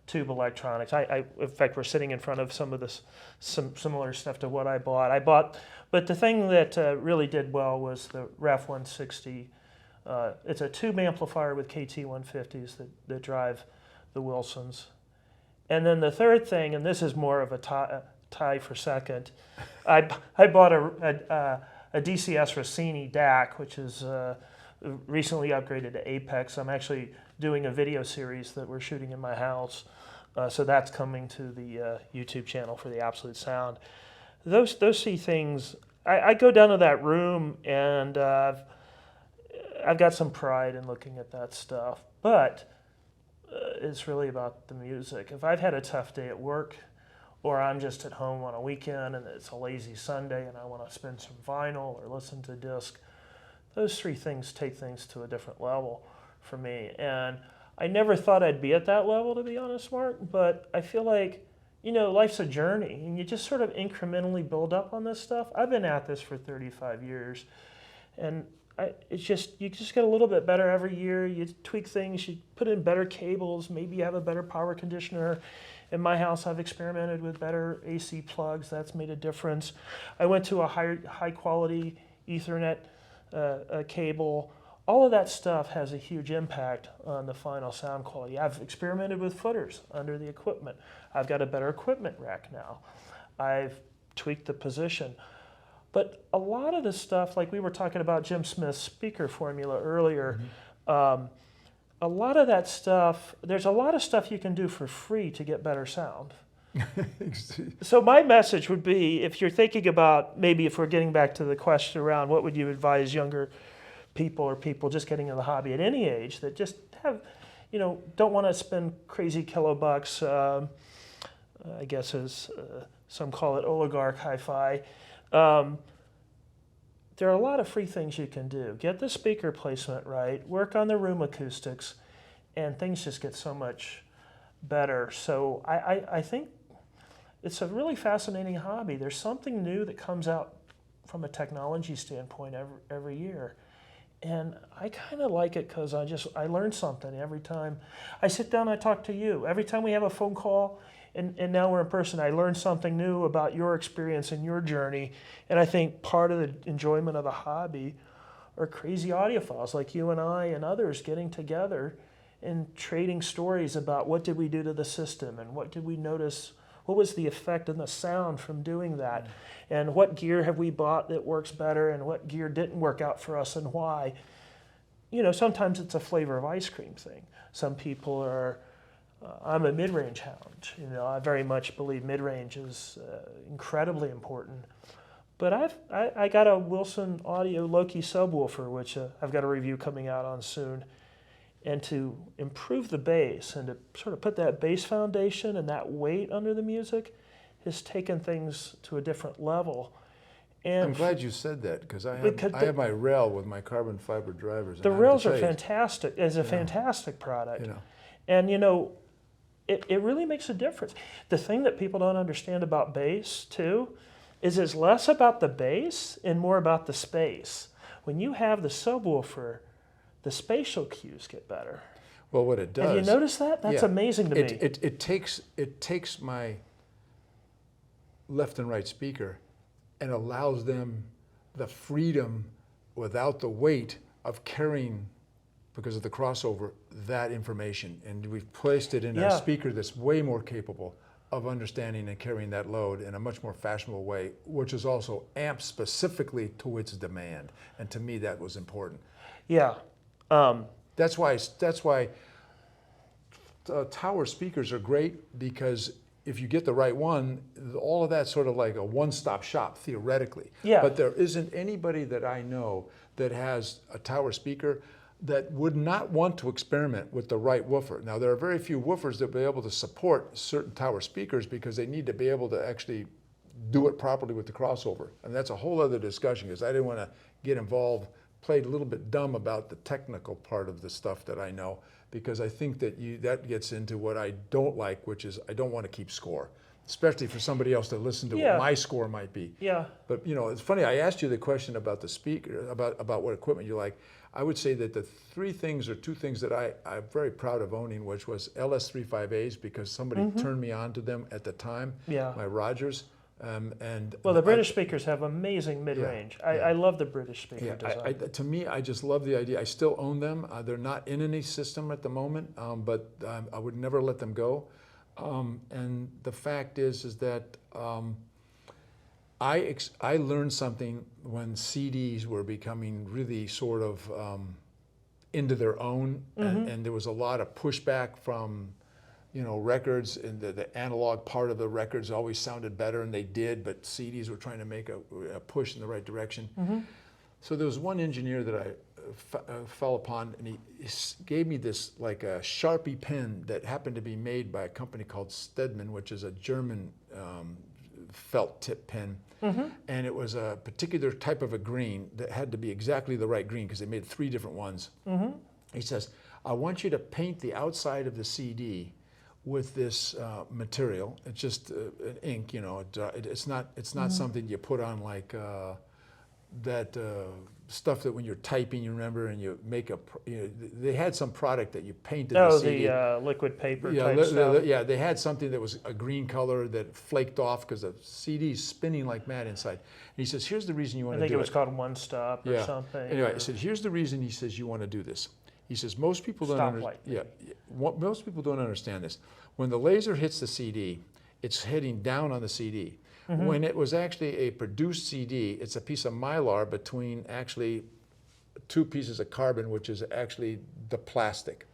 Speaker 2: tube electronics. In fact, we're sitting in front of some of this, some similar stuff to what I bought. But the thing that really did well was the REF 160. It's a tube amplifier with KT 150s that drive the Wilsons. And then the third thing, and this is more of a tie for second, I bought a DCS Rossini DAC, which is recently upgraded to Apex. I'm actually doing a video series that we're shooting in my house, so that's coming to the YouTube channel for the Absolute Sound. Those three things, I go down to that room and I've got some pride in looking at that stuff, but it's really about the music. If I've had a tough day at work, or I'm just at home on a weekend and it's a lazy Sunday and I want to spin some vinyl or listen to disc, those three things take things to a different level for me. And I never thought I'd be at that level, to be honest, Mark, but I feel like, life's a journey and you just sort of incrementally build up on this stuff. I've been at this for 35 years and you just get a little bit better every year. You tweak things, you put in better cables, maybe you have a better power conditioner. In my house, I've experimented with better AC plugs. That's made a difference. I went to a high quality Ethernet cable. All of that stuff has a huge impact on the final sound quality. I've experimented with footers under the equipment. I've got a better equipment rack now. I've tweaked the position. But a lot of the stuff, like we were talking about Jim Smith's speaker formula earlier, a lot of that stuff, there's a lot of stuff you can do for free to get better sound. So my message would be, if you're thinking about, maybe if we're getting back to the question around what would you advise younger people or people just getting into the hobby at any age that just have, don't want to spend crazy kilobucks, I guess as some call it oligarch hi-fi. There are a lot of free things you can do. Get the speaker placement right, work on the room acoustics, and things just get so much better. So I think it's a really fascinating hobby. There's something new that comes out from a technology standpoint every year. And I kind of like it because I learn something every time. I sit down and I talk to you. Every time we have a phone call, and now we're in person, I learn something new about your experience and your journey. And I think part of the enjoyment of the hobby are crazy audiophiles like you and I and others getting together and trading stories about what did we do to the system and what did we notice, what was the effect on the sound from doing that, and what gear have we bought that works better and what gear didn't work out for us and why. Sometimes it's a flavor of ice cream thing. Some people are, I'm a mid-range hound. I very much believe mid-range is incredibly important. But I got a Wilson Audio Loki subwoofer, which I've got a review coming out on soon. And to improve the bass and to sort of put that bass foundation and that weight under the music has taken things to a different level. And
Speaker 1: I'm glad you said that because I have my rail with my carbon fiber drivers.
Speaker 2: The rails are fantastic. It's a fantastic product. And it really makes a difference. The thing that people don't understand about bass too is it's less about the bass and more about the space. When you have the subwoofer, the spatial cues get better.
Speaker 1: Well, what it does.
Speaker 2: Have you noticed that? That's amazing to me.
Speaker 1: It takes my left and right speaker and allows them the freedom without the weight of carrying, because of the crossover, that information. And we've placed it in a speaker that's way more capable of understanding and carrying that load in a much more fashionable way, which is also amped specifically to its demand. And to me, that was important.
Speaker 2: Yeah.
Speaker 1: That's why tower speakers are great, because if you get the right one, all of that's sort of like a one-stop shop theoretically.
Speaker 2: Yeah.
Speaker 1: But there isn't anybody that I know that has a tower speaker that would not want to experiment with the right woofer. Now, there are very few woofers that will be able to support certain tower speakers because they need to be able to actually do it properly with the crossover. And that's a whole other discussion, because I didn't want to get involved, played a little bit dumb about the technical part of the stuff that I know, because I think that that gets into what I don't like, which is I don't want to keep score, especially for somebody else to listen to what my score might be.
Speaker 2: Yeah.
Speaker 1: But it's funny, I asked you the question about the speaker, about what equipment you like. I would say that the three things or two things that I'm very proud of owning, which was LS35As, because somebody turned me on to them at the time, my Rogers.
Speaker 2: Well, the British speakers have amazing mid-range. I love the British speaker design.
Speaker 1: To me, I just love the idea. I still own them. They're not in any system at the moment, but I would never let them go. And the fact is that I learned something when CDs were becoming really sort of into their own, and there was a lot of pushback from, you know, records, and the analog part of the records always sounded better, and they did, but CDs were trying to make a push in the right direction. So there was one engineer that I fell upon, and he gave me this like a Sharpie pen that happened to be made by a company called Stedman, which is a German felt tip pen. And it was a particular type of a green that had to be exactly the right green because they made 3 different ones. He says, I want you to paint the outside of the CD with this material. It's just an ink, you know. It's not something you put on like that stuff that when you're typing, you remember, and you make they had some product that you painted the CD.
Speaker 2: The liquid paper type stuff.
Speaker 1: Yeah, they had something that was a green color that flaked off because the CD's spinning like mad inside. And he says, here's the reason you want to do it.
Speaker 2: I think it was called One Stop or something.
Speaker 1: Anyway, I said, here's the reason he says you want to do this. He says, most people don't most people don't understand this. When the laser hits the CD, it's hitting down on the CD. When it was actually a produced CD, it's a piece of mylar between actually 2 pieces of carbon, which is actually the plastic.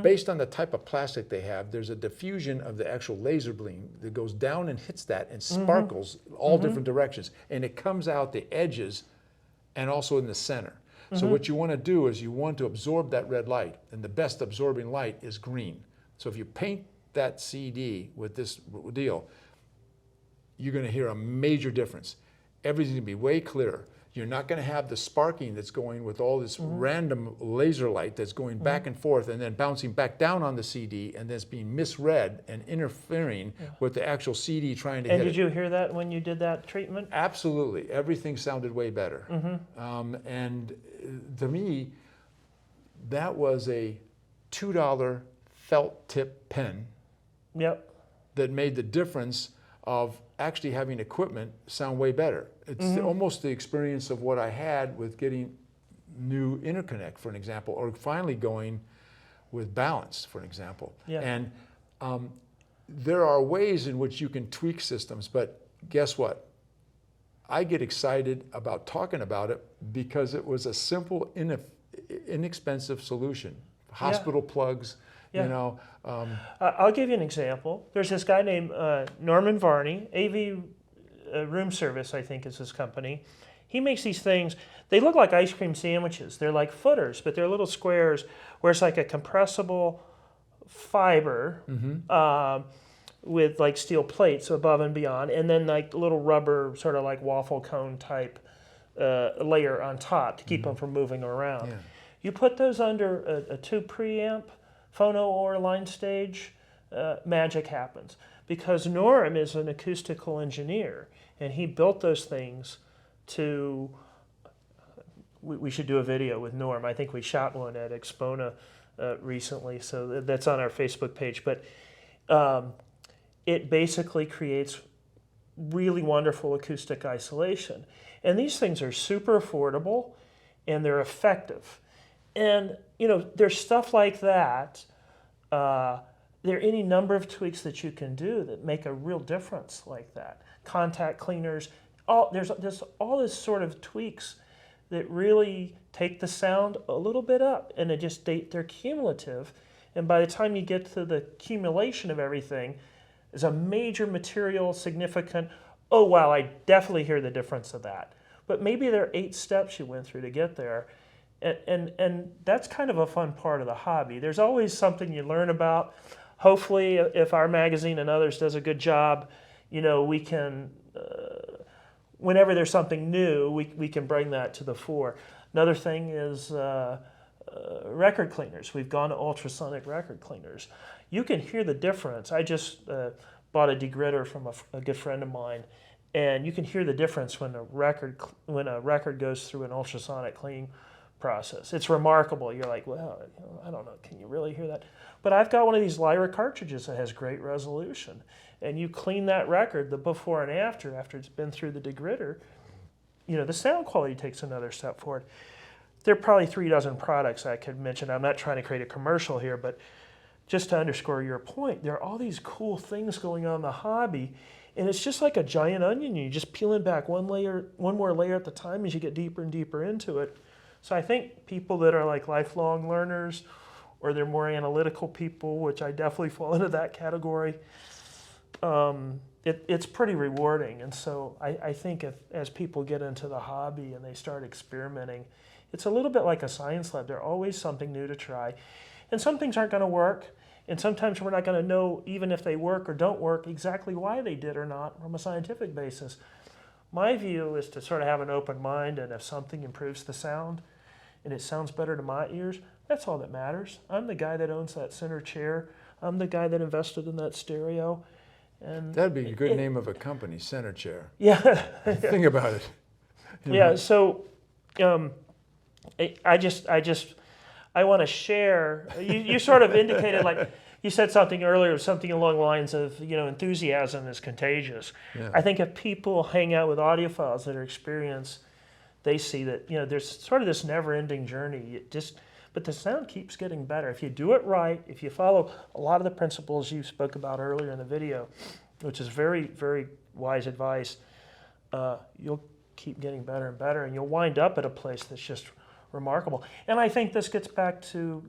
Speaker 1: Based on the type of plastic they have, there's a diffusion of the actual laser beam that goes down and hits that and sparkles all different directions. And it comes out the edges and also in the center. So what you want to do is you want to absorb that red light, and the best absorbing light is green. So if you paint that CD with this deal, you're going to hear a major difference. Everything's going to be way clearer. You're not going to have the sparking that's going with all this random laser light that's going back and forth and then bouncing back down on the CD, and that's being misread and interfering with the actual CD trying to hit it.
Speaker 2: And did you hear that when you did that treatment?
Speaker 1: Absolutely. Everything sounded way better. And to me, that was a $2 felt tip pen that made the difference of actually having equipment sound way better. It's almost the experience of what I had with getting new interconnect, for an example, or finally going with balance, for an example. And there are ways in which you can tweak systems, but guess what? I get excited about talking about it because it was a simple, inexpensive solution. Hospital plugs, you know.
Speaker 2: I'll give you an example. There's this guy named Norman Varney, AV Room Service, I think is his company. He makes these things, they look like ice cream sandwiches. They're like footers, but they're little squares where it's like a compressible fiber with like steel plates above and beyond, and then like little rubber, sort of like waffle cone type layer on top to keep them from moving around. You put those under a 2 preamp phono or line stage, magic happens. Because Norm is an acoustical engineer, and he built those things to, we should do a video with Norm. I think we shot one at Expona recently, so that's on our Facebook page. But it basically creates really wonderful acoustic isolation. And these things are super affordable, and they're effective. And, you know, there's stuff like that. There are any number of tweaks that you can do that make a real difference like that. Contact cleaners, there's all this sort of tweaks that really take the sound a little bit up, and they're cumulative. And by the time you get to the accumulation of everything, there's a major material significant, oh wow, I definitely hear the difference of that. But maybe there are 8 steps you went through to get there. And that's kind of a fun part of the hobby. There's always something you learn about. Hopefully, if our magazine and others does a good job, you know, we can, whenever there's something new, we can bring that to the fore. Another thing is record cleaners. We've gone to ultrasonic record cleaners. You can hear the difference. I just bought a degritter from a good friend of mine, and you can hear the difference when a record goes through an ultrasonic clean process. It's remarkable. You're like, well, I don't know, can you really hear that? But I've got one of these Lyra cartridges that has great resolution. And you clean that record, the before and after it's been through the degritter, the sound quality takes another step forward. There are probably 36 products I could mention. I'm not trying to create a commercial here, but just to underscore your point, there are all these cool things going on in the hobby, and it's just like a giant onion. You're just peeling back one more layer at the time as you get deeper and deeper into it. So I think people that are like lifelong learners, or they're more analytical people, which I definitely fall into that category, it's pretty rewarding. And so I think as people get into the hobby and they start experimenting, it's a little bit like a science lab. There's always something new to try. And some things aren't going to work. And sometimes we're not going to know, even if they work or don't work, exactly why they did or not from a scientific basis. My view is to sort of have an open mind, and if something improves the sound and it sounds better to my ears, that's all that matters. I'm the guy that owns that center chair. I'm the guy that invested in that stereo. And
Speaker 1: that'd be a good name of a company, Center Chair.
Speaker 2: Yeah.
Speaker 1: Think about it.
Speaker 2: Yeah, so I want to share. You sort of indicated, like you said something earlier, something along the lines of, enthusiasm is contagious.
Speaker 1: Yeah.
Speaker 2: I think if people hang out with audiophiles that are experienced, they see that there's sort of this never-ending journey. But the sound keeps getting better if you do it right. If you follow a lot of the principles you spoke about earlier in the video, which is very, very wise advice, you'll keep getting better and better, and you'll wind up at a place that's just remarkable. And I think this gets back to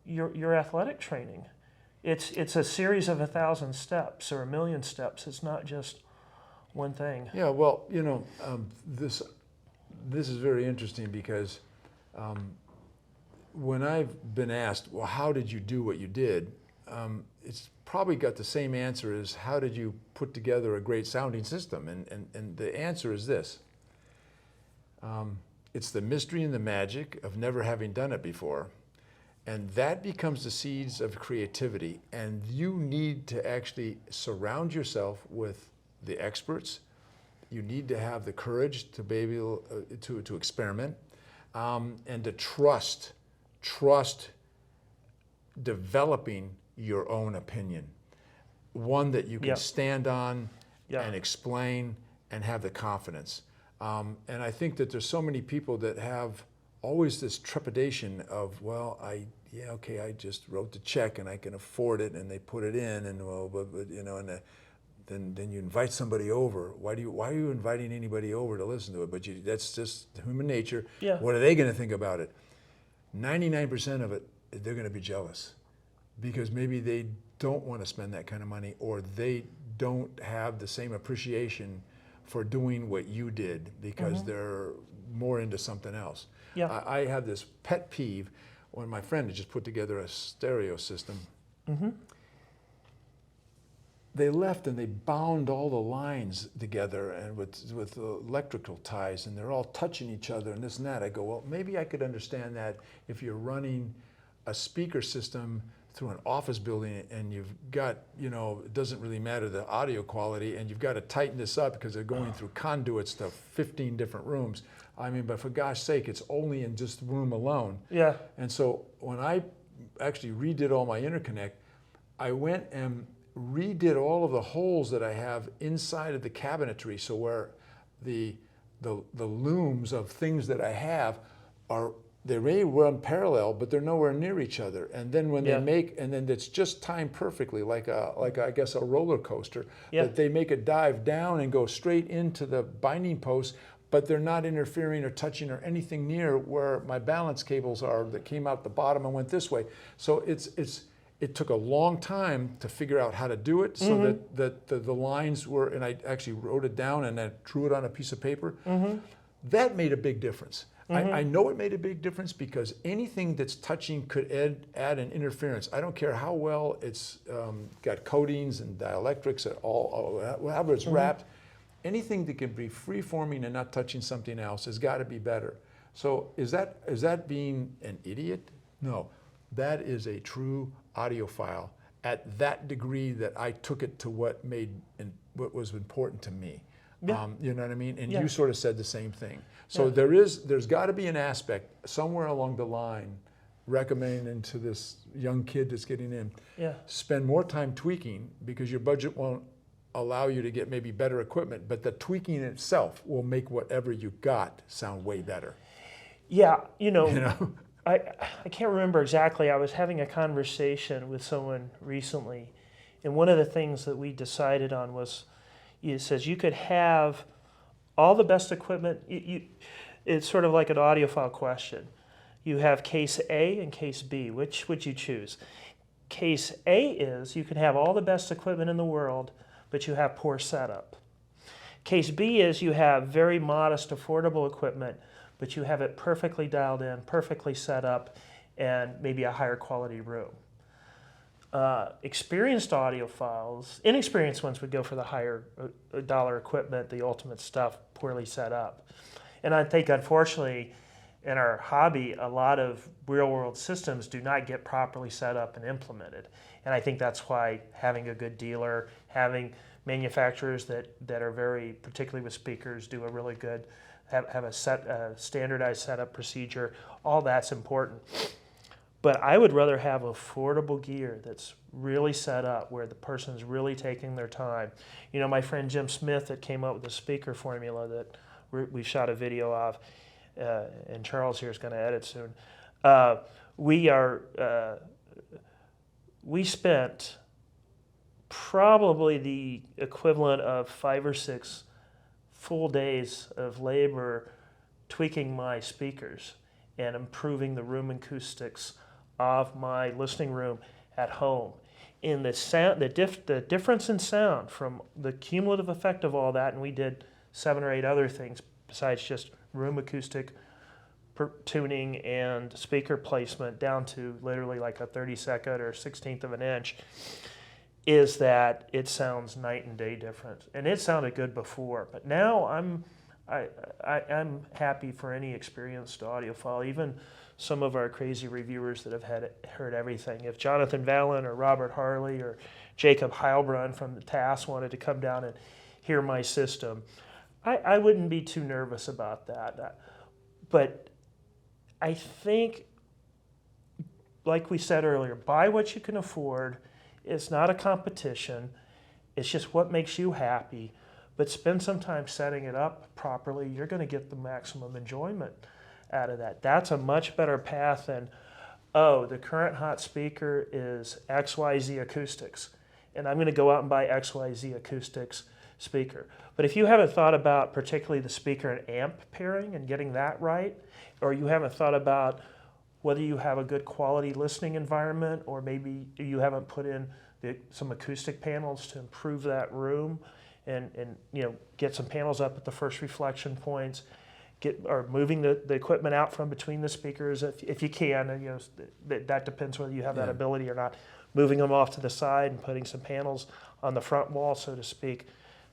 Speaker 2: your athletic training. It's a series of 1,000 steps or 1,000,000 steps. It's not just one thing.
Speaker 1: Yeah, well, this is very interesting because when I've been asked, well, how did you do what you did? It's probably got the same answer as how did you put together a great sounding system? And the answer is this. It's the mystery and the magic of never having done it before. And that becomes the seeds of creativity. And you need to actually surround yourself with the experts. You need to have the courage to be able to experiment. And to trust developing your own opinion, one that you can stand on and explain and have the confidence. And I think that there's so many people that have always this trepidation of, well, I just wrote the check and I can afford it, and they put it in, and then you invite somebody over. Why are you inviting anybody over to listen to it? But that's just human nature.
Speaker 2: Yeah.
Speaker 1: What are they going to think about it? 99% of it, they're going to be jealous because maybe they don't want to spend that kind of money, or they don't have the same appreciation for doing what you did because they're more into something else.
Speaker 2: Yeah.
Speaker 1: I have this pet peeve when my friend had just put together a stereo system. They left and they bound all the lines together and with electrical ties, and they're all touching each other and this and that. I go, well, maybe I could understand that if you're running a speaker system through an office building and you've got, it doesn't really matter the audio quality, and you've got to tighten this up because they're going through conduits to 15 different rooms. I mean, but for gosh sake, it's only in just the room alone.
Speaker 2: Yeah.
Speaker 1: And so when I actually redid all my interconnect, I went and redid all of the holes that I have inside of the cabinetry, so where the looms of things that I have they may run parallel, but they're nowhere near each other. And then when they make, and then it's just timed perfectly, like I guess a roller coaster, that they make a dive down and go straight into the binding post, but they're not interfering or touching or anything near where my balance cables are that came out the bottom and went this way. So it took a long time to figure out how to do it so that the lines were, and I actually wrote it down and I drew it on a piece of paper. That made a big difference. I know it made a big difference because anything that's touching could add an interference. I don't care how well it's got coatings and dielectrics and however it's wrapped. Anything that can be free-forming and not touching something else has got to be better. So is that being an idiot? No, that is a true audiophile at that degree that I took it to what was important to me.
Speaker 2: Yeah.
Speaker 1: You know what I mean? And
Speaker 2: Yeah.
Speaker 1: you sort of said the same thing. So
Speaker 2: Yeah.
Speaker 1: there's got to be an aspect somewhere along the line recommending to this young kid that's getting in,
Speaker 2: Yeah.
Speaker 1: spend more time tweaking because your budget won't allow you to get maybe better equipment, but the tweaking itself will make whatever you got sound way better.
Speaker 2: Yeah, you know,
Speaker 1: You know?
Speaker 2: I can't remember exactly. I was having a conversation with someone recently, and one of the things that we decided on was, it says you could have all the best equipment. It's sort of like an audiophile question. You have case A and case B. Which would you choose? Case A is you can have all the best equipment in the world, but you have poor setup. Case B is you have very modest, affordable equipment, but you have it perfectly dialed in, perfectly set up, and maybe a higher quality room. Experienced audiophiles, inexperienced ones would go for the higher dollar equipment, the ultimate stuff, poorly set up. And I think, unfortunately, in our hobby, a lot of real-world systems do not get properly set up and implemented. And I think that's why having a good dealer, having manufacturers that are very, particularly with speakers, do a really good, have a standardized setup procedure, all that's important. But I would rather have affordable gear that's really set up where the person's really taking their time. You know, my friend Jim Smith that came up with the speaker formula that we shot a video of, and Charles here is going to edit soon. We spent probably the equivalent of 5 or 6 full days of labor tweaking my speakers and improving the room acoustics of my listening room at home. In the sound, the difference in sound from the cumulative effect of all that, and we did 7 or 8 other things besides just room acoustic tuning and speaker placement down to literally like a 32nd or 16th of an inch, is that it sounds night and day different. And it sounded good before, but now I'm happy for any experienced audiophile, even some of our crazy reviewers that have heard everything. If Jonathan Vallon or Robert Harley or Jacob Heilbrunn from the TAS wanted to come down and hear my system, I wouldn't be too nervous about that. But I think, like we said earlier, buy what you can afford. It's not a competition. It's just what makes you happy. But spend some time setting it up properly. You're going to get the maximum enjoyment out of that. That's a much better path than, oh, the current hot speaker is XYZ acoustics, and I'm going to go out and buy XYZ acoustics speaker. But if you haven't thought about particularly the speaker and amp pairing and getting that right, or you haven't thought about whether you have a good quality listening environment, or maybe you haven't put in some acoustic panels to improve that room, and get some panels up at the first reflection points, or moving the equipment out from between the speakers if you can, and that depends whether you have that ability or not. Moving them off to the side and putting some panels on the front wall, so to speak.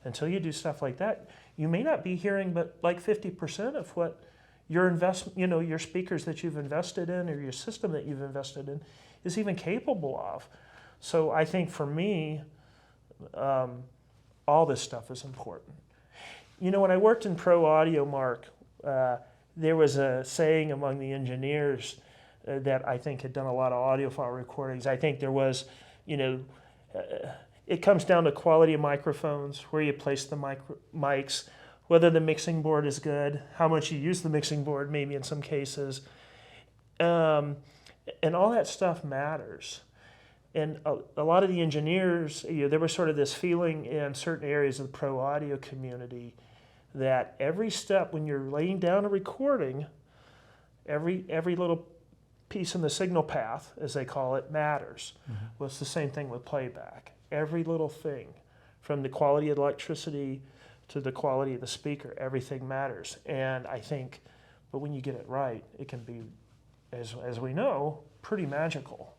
Speaker 2: Until you do stuff like that, you may not be hearing but like 50% of what your your speakers that you've invested in, or your system that you've invested in, is even capable of. So I think for me, all this stuff is important. When I worked in Pro Audio, Mark, there was a saying among the engineers that I think had done a lot of audiophile recordings. I think there was, it comes down to quality of microphones, where you place the mics, whether the mixing board is good, how much you use the mixing board maybe in some cases. And all that stuff matters. And a lot of the engineers, there was sort of this feeling in certain areas of the pro audio community that every step when you're laying down a recording, every little piece in the signal path, as they call it, matters. Mm-hmm. Well, it's the same thing with playback. Every little thing, from the quality of electricity to the quality of the speaker, everything matters. And I think, but when you get it right, it can be, as we know, pretty magical.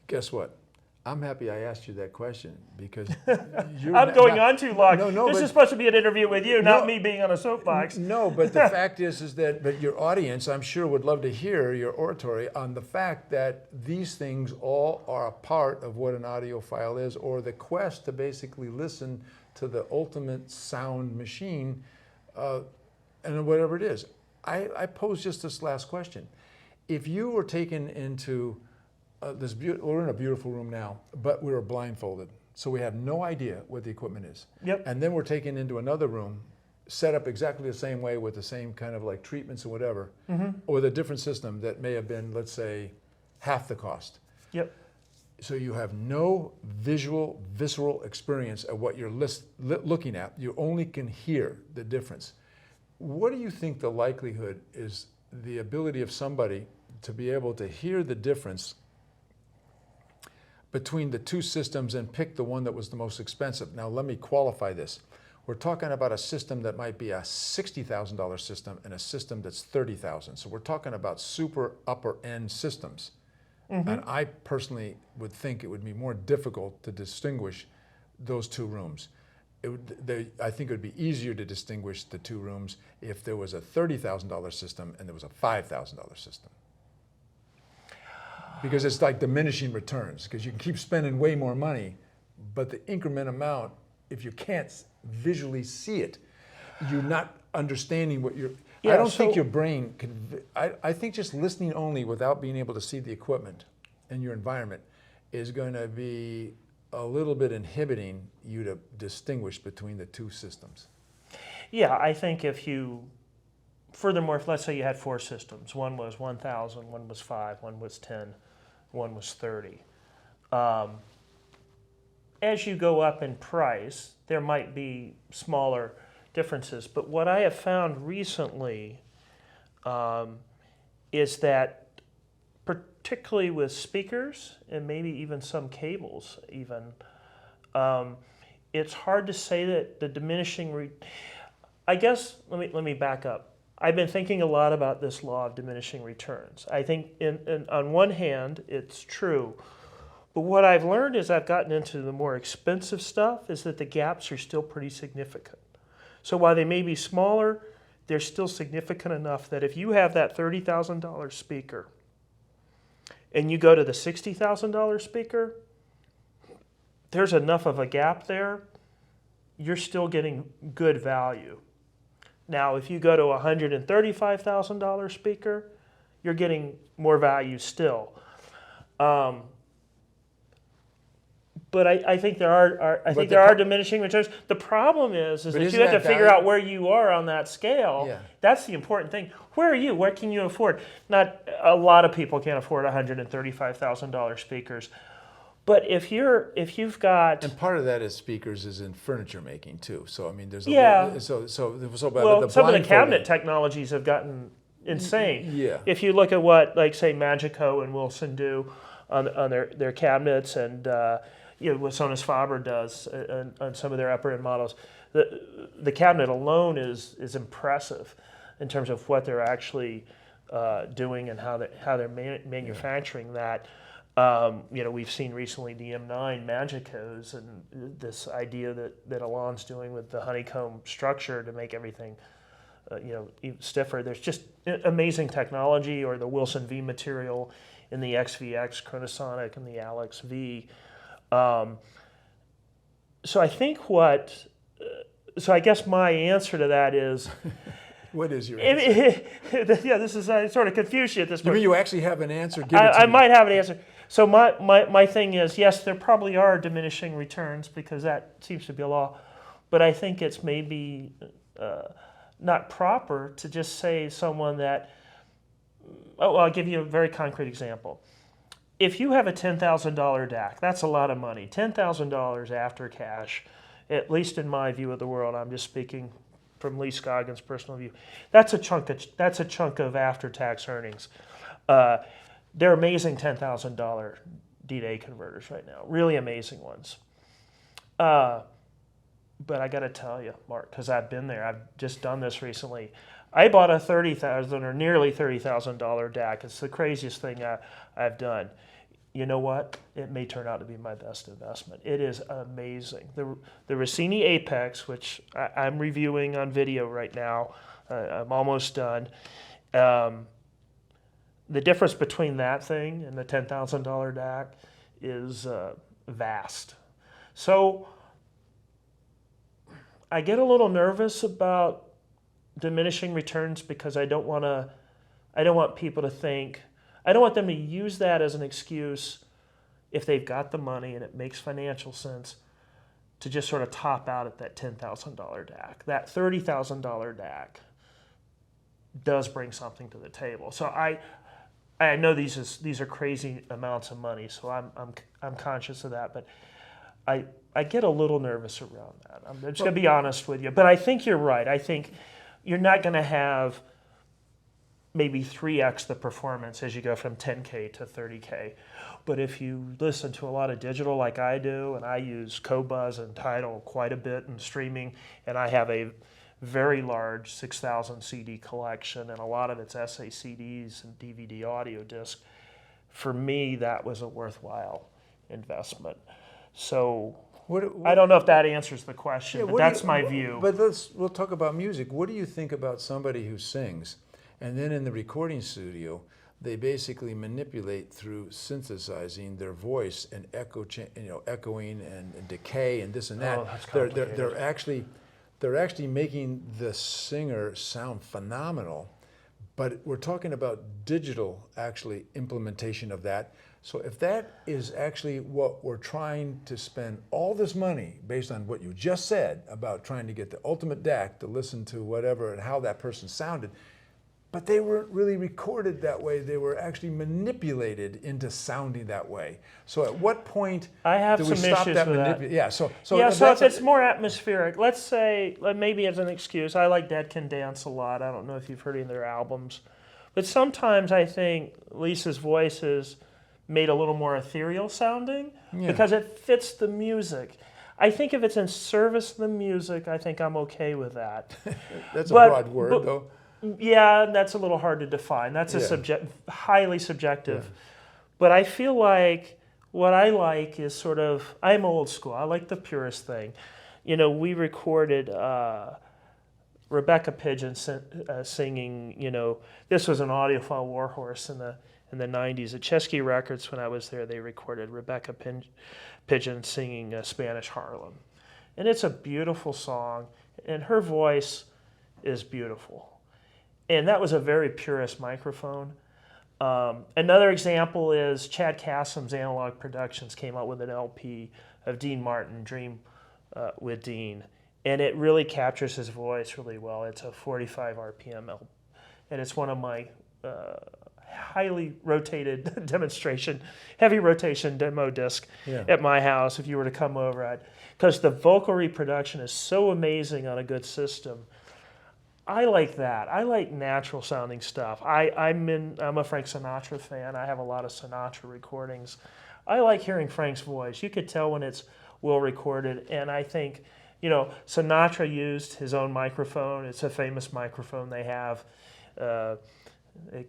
Speaker 1: Guess what? I'm happy I asked you that question, because
Speaker 2: I'm going on too long. This is supposed to be an interview with you, not me being on a soapbox.
Speaker 1: No, but the fact is that your audience, I'm sure, would love to hear your oratory on the fact that these things all are a part of what an audiophile is, or the quest to basically listen to the ultimate sound machine, and whatever it is. I pose just this last question. If you were taken into we're in a beautiful room now, but we were blindfolded, so we have no idea what the equipment is.
Speaker 2: Yep.
Speaker 1: And then we're taken into another room, set up exactly the same way with the same kind of like treatments and whatever, or with a different system that may have been, let's say, half the cost.
Speaker 2: Yep.
Speaker 1: So you have no visceral experience of what you're looking at. You only can hear the difference. What do you think the likelihood is the ability of somebody to be able to hear the difference between the two systems and pick the one that was the most expensive? Now let me qualify this. We're talking about a system that might be a $60,000 system and a system that's $30,000. So we're talking about super upper end systems. And I personally would think it would be more difficult to distinguish those two rooms. I think it would be easier to distinguish the two rooms if there was a $30,000 system and there was a $5,000 system. Because it's like diminishing returns, because you can keep spending way more money, but the increment amount, if you can't visually see it, you're not understanding what you're... I don't think your brain can... I think just listening only without being able to see the equipment and your environment is going to be a little bit inhibiting you to distinguish between the two systems.
Speaker 2: Yeah, I think if you... Furthermore, if let's say you had 4 systems, one was 1,000, one was 5, one was 10, one was 30. As you go up in price, there might be smaller differences. But what I have found recently is that, particularly with speakers and maybe even some cables even, it's hard to say that the diminishing... I guess, let me back up. I've been thinking a lot about this law of diminishing returns. I think on one hand, it's true. But what I've learned as I've gotten into the more expensive stuff is that the gaps are still pretty significant. So while they may be smaller, they're still significant enough that if you have that $30,000 speaker and you go to the $60,000 speaker, there's enough of a gap there, you're still getting good value. Now, if you go to a $135,000 speaker, you're getting more value still. But I think there are diminishing returns. The problem is that you have to figure out where you are on that scale.
Speaker 1: Yeah.
Speaker 2: That's the important thing. Where are you? What can you afford? Not a lot of people can afford $135,000 speakers. But if you've got...
Speaker 1: And part of that is speakers is in furniture making too. So I mean there's a
Speaker 2: yeah.
Speaker 1: so
Speaker 2: Well, some of the cabinet technologies have gotten insane.
Speaker 1: Yeah.
Speaker 2: If you look at what, like, say, Magico and Wilson do on their cabinets, and what Sonus Faber does on some of their upper end models, the cabinet alone is impressive in terms of what they're actually doing and how they're manufacturing that. We've seen recently the M9 Magicos and this idea that Alon's doing with the honeycomb structure to make everything even stiffer. There's just amazing technology, or the Wilson V material in the XVX Chronosonic and the Alex V. So I guess my answer to that is...
Speaker 1: What is your answer?
Speaker 2: This is sort of confused you at this point.
Speaker 1: You mean you actually have an answer? Give it to
Speaker 2: I
Speaker 1: me.
Speaker 2: might have an answer. So my thing is, yes, there probably are diminishing returns because that seems to be a law, but I think it's maybe not proper to just say someone that... I'll give you a very concrete example. If you have a $10,000 DAC, that's a lot of money. $10,000 after cash, at least in my view of the world. I'm just speaking from Lee Scoggins' personal view. That's a chunk of after-tax earnings. They're amazing $10,000 D-Day converters right now, really amazing ones. But I got to tell you, Mark, because I've been there, I've just done this recently. I bought a $30,000 or nearly $30,000 DAC. It's the craziest thing I've done. You know what? It may turn out to be my best investment. It is amazing. The Rossini Apex, which I'm reviewing on video right now, I'm almost done. The difference between that thing and the $10,000 DAC is vast. So I get a little nervous about diminishing returns because I don't want people to think, I don't want them to use that as an excuse if they've got the money and it makes financial sense to just sort of top out at that $10,000 DAC. That $30,000 DAC does bring something to the table. So I know these are crazy amounts of money, so I'm conscious of that, but I get a little nervous around that. I'm just going to be honest with you. But I think you're right. I think you're not going to have maybe 3x the performance as you go from 10K to 30K. But if you listen to a lot of digital like I do, and I use Qobuz and Tidal quite a bit in streaming, and I have a very large 6,000 CD collection, and a lot of it's SACDs and DVD audio disc, for me, that was a worthwhile investment. So I don't know if that answers the question, but that's my view.
Speaker 1: But we'll talk about music. What do you think about somebody who sings, and then in the recording studio, they basically manipulate through synthesizing their voice and echoing and decay and this and that.
Speaker 2: Oh, that's complicated.
Speaker 1: They're actually making the singer sound phenomenal, but we're talking about digital actually implementation of that. So if that is actually what we're trying to spend all this money based on what you just said about trying to get the ultimate DAC to listen to whatever and how that person sounded, but they weren't really recorded that way. They were actually manipulated into sounding that way. So at what point do we stop that manipulation? Yeah, so
Speaker 2: if it's more atmospheric, let's say, maybe as an excuse, I like Dead Can Dance a lot. I don't know if you've heard any of their albums. But sometimes I think Lisa's voice is made a little more ethereal sounding because it fits the music. I think if it's in service of the music, I think I'm okay with that.
Speaker 1: That's a broad word, though.
Speaker 2: Yeah, that's a little hard to define. That's highly subjective. Yeah. But I feel like what I like is sort of, I'm old school. I like the purist thing. You know, we recorded Rebecca Pigeon singing, this was an audiophile warhorse in the 90s. At Chesky Records, when I was there, they recorded Rebecca Pigeon singing Spanish Harlem. And it's a beautiful song, and her voice is beautiful. And that was a very purist microphone. Another example is Chad Kassem's Analog Productions came out with an LP of Dean Martin, Dream with Dean. And it really captures his voice really well. It's a 45 RPM LP. And it's one of my highly rotated heavy rotation demo disc at my house if you were to come over. Because the vocal reproduction is so amazing on a good system. I like that. I like natural sounding stuff. I'm a Frank Sinatra fan. I have a lot of Sinatra recordings. I like hearing Frank's voice. You could tell when it's well recorded, and I think, Sinatra used his own microphone. It's a famous microphone they have at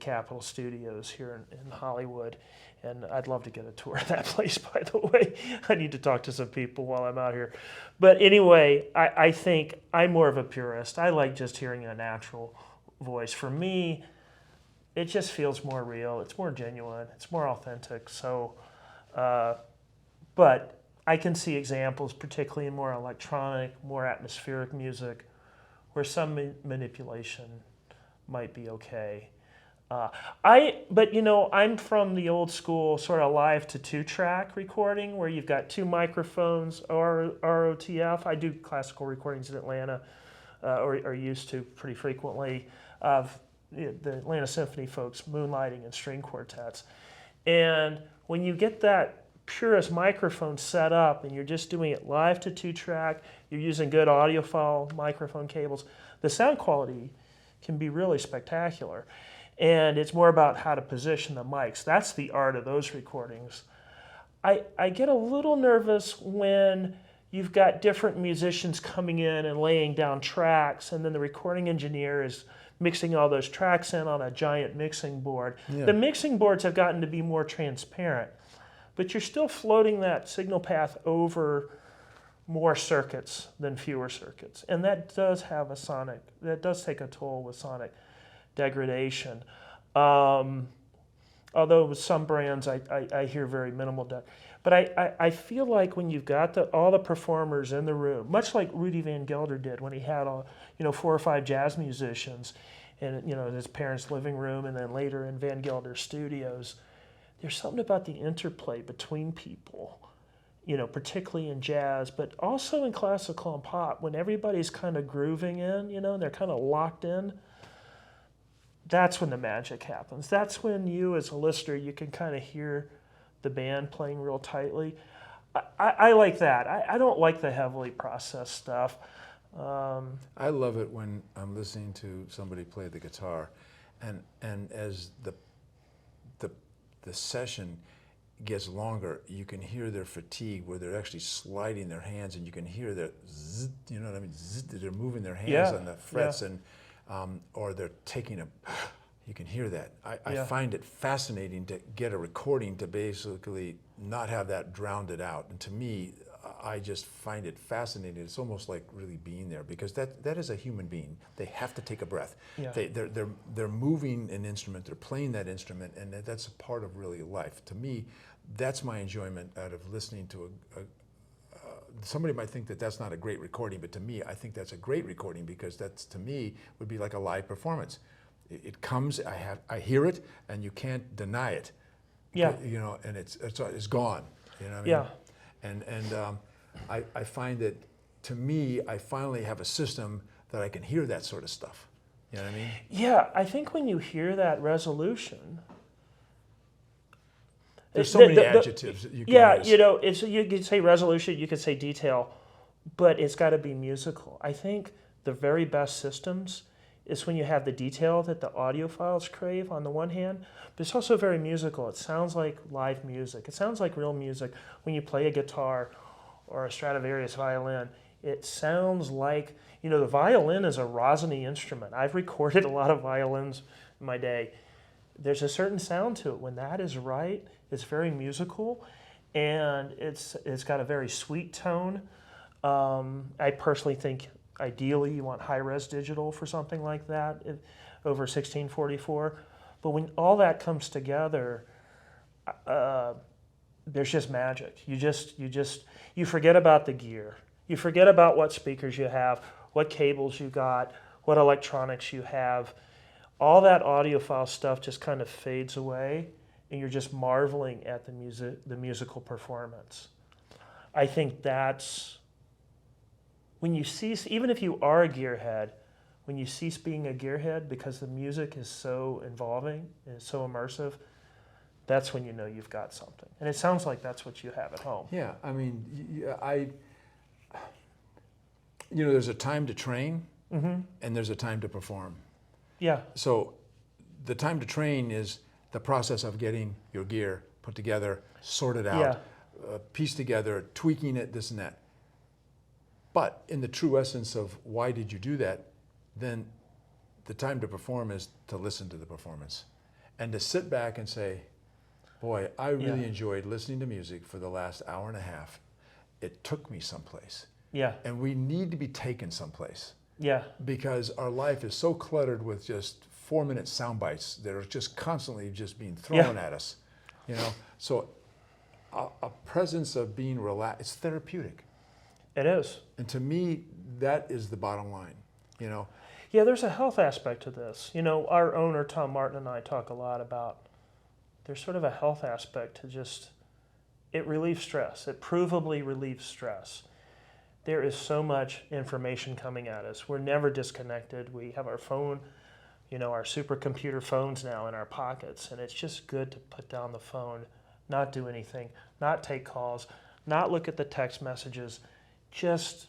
Speaker 2: Capitol Studios here in Hollywood, and I'd love to get a tour of that place, by the way. I need to talk to some people while I'm out here. But anyway, I think I'm more of a purist. I like just hearing a natural voice. For me, it just feels more real. It's more genuine. It's more authentic. So, but I can see examples, particularly in more electronic, more atmospheric music, where some manipulation might be okay. I'm from the old school sort of live to 2-track recording where you've got 2 microphones or ROTF. I do classical recordings in Atlanta, or used to pretty frequently, of the Atlanta Symphony folks moonlighting in string quartets. And when you get that purist microphone set up and you're just doing it live to 2-track, you're using good audiophile microphone cables, the sound quality can be really spectacular. And it's more about how to position the mics. That's the art of those recordings. I get a little nervous when you've got different musicians coming in and laying down tracks, and then the recording engineer is mixing all those tracks in on a giant mixing board. Yeah. The mixing boards have gotten to be more transparent, but you're still floating that signal path over more circuits than fewer circuits. And that does take a toll with sonic degradation. Although with some brands I hear very minimal But I feel like when you've got all the performers in the room, much like Rudy Van Gelder did when he had 4 or 5 jazz musicians in in his parents' living room and then later in Van Gelder studios, there's something about the interplay between people, particularly in jazz, but also in classical and pop, when everybody's kind of grooving in, and they're kind of locked in. That's when the magic happens. That's when you, as a listener, you can kind of hear the band playing real tightly. I like that. I don't like the heavily processed stuff.
Speaker 1: I love it when I'm listening to somebody play the guitar, and as the session gets longer, you can hear their fatigue where they're actually sliding their hands, and you can hear their zzz, you know what I mean? Zzz, they're moving their hands on the frets, and or they're taking a. You can hear that. I find it fascinating to get a recording to basically not have that drowned it out. And to me, I just find it fascinating. It's almost like really being there, because that is a human being. They have to take a breath.
Speaker 2: Yeah.
Speaker 1: They're moving an instrument. They're playing that instrument, and that's a part of really life. To me, that's my enjoyment out of listening to somebody might think that that's not a great recording, but to me, I think that's a great recording, because that's, to me, would be like a live performance. It comes, I hear it, and you can't deny it.
Speaker 2: Yeah.
Speaker 1: And it's gone. You know what I mean?
Speaker 2: Yeah.
Speaker 1: And I find that, to me, I finally have a system that I can hear that sort of stuff. You know what I mean?
Speaker 2: Yeah, I think when you hear that resolution,
Speaker 1: there's so many adjectives that you can use.
Speaker 2: You could say resolution, you could say detail, but it's got to be musical. I think the very best systems is when you have the detail that the audiophiles crave on the one hand, but it's also very musical. It sounds like live music. It sounds like real music. When you play a guitar or a Stradivarius violin, it sounds like, the violin is a rosiny instrument. I've recorded a lot of violins in my day. There's a certain sound to it. When that is right, it's very musical, and it's got a very sweet tone. I personally think ideally you want high-res digital for something like that over 1644. But when all that comes together, there's just magic. You forget about the gear. You forget about what speakers you have, what cables you got, what electronics you have. All that audiophile stuff just kind of fades away, and you're just marveling at the musical performance. I think that's when you cease, even if you are a gearhead, when you cease being a gearhead because the music is so involving and it's so immersive, that's when you know you've got something. And it sounds like that's what you have at home.
Speaker 1: Yeah, I mean, there's a time to train, and there's a time to perform.
Speaker 2: Yeah.
Speaker 1: So the time to train is the process of getting your gear put together, sorted out, pieced together, tweaking it, this and that. But in the true essence of why did you do that, then the time to perform is to listen to the performance and to sit back and say, boy, I really enjoyed listening to music for the last hour and a half. It took me someplace.
Speaker 2: Yeah.
Speaker 1: And we need to be taken someplace.
Speaker 2: Yeah.
Speaker 1: Because our life is so cluttered with just 4-minute sound bites that are just constantly just being thrown at us. So a presence of being relaxed, it's therapeutic.
Speaker 2: It is.
Speaker 1: And to me, that is the bottom line,
Speaker 2: Yeah, there's a health aspect to this. Our owner, Tom Martin, and I talk a lot about there's sort of a health aspect to just, it relieves stress. It provably relieves stress. There is so much information coming at us. We're never disconnected. We have our phone, our supercomputer phones now in our pockets, and it's just good to put down the phone, not do anything, not take calls, not look at the text messages, just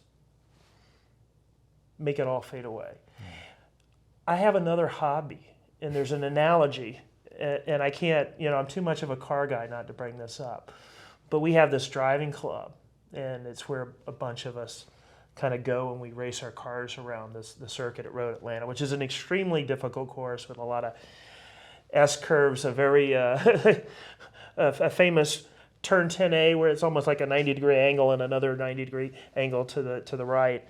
Speaker 2: make it all fade away. I have another hobby, and there's an analogy, and I can't, I'm too much of a car guy not to bring this up, but we have this driving club, and it's where a bunch of us kind of go and we race our cars around the circuit at Road Atlanta, which is an extremely difficult course with a lot of S-curves, a very a famous turn 10A where it's almost like a 90-degree angle and another 90-degree angle to the right.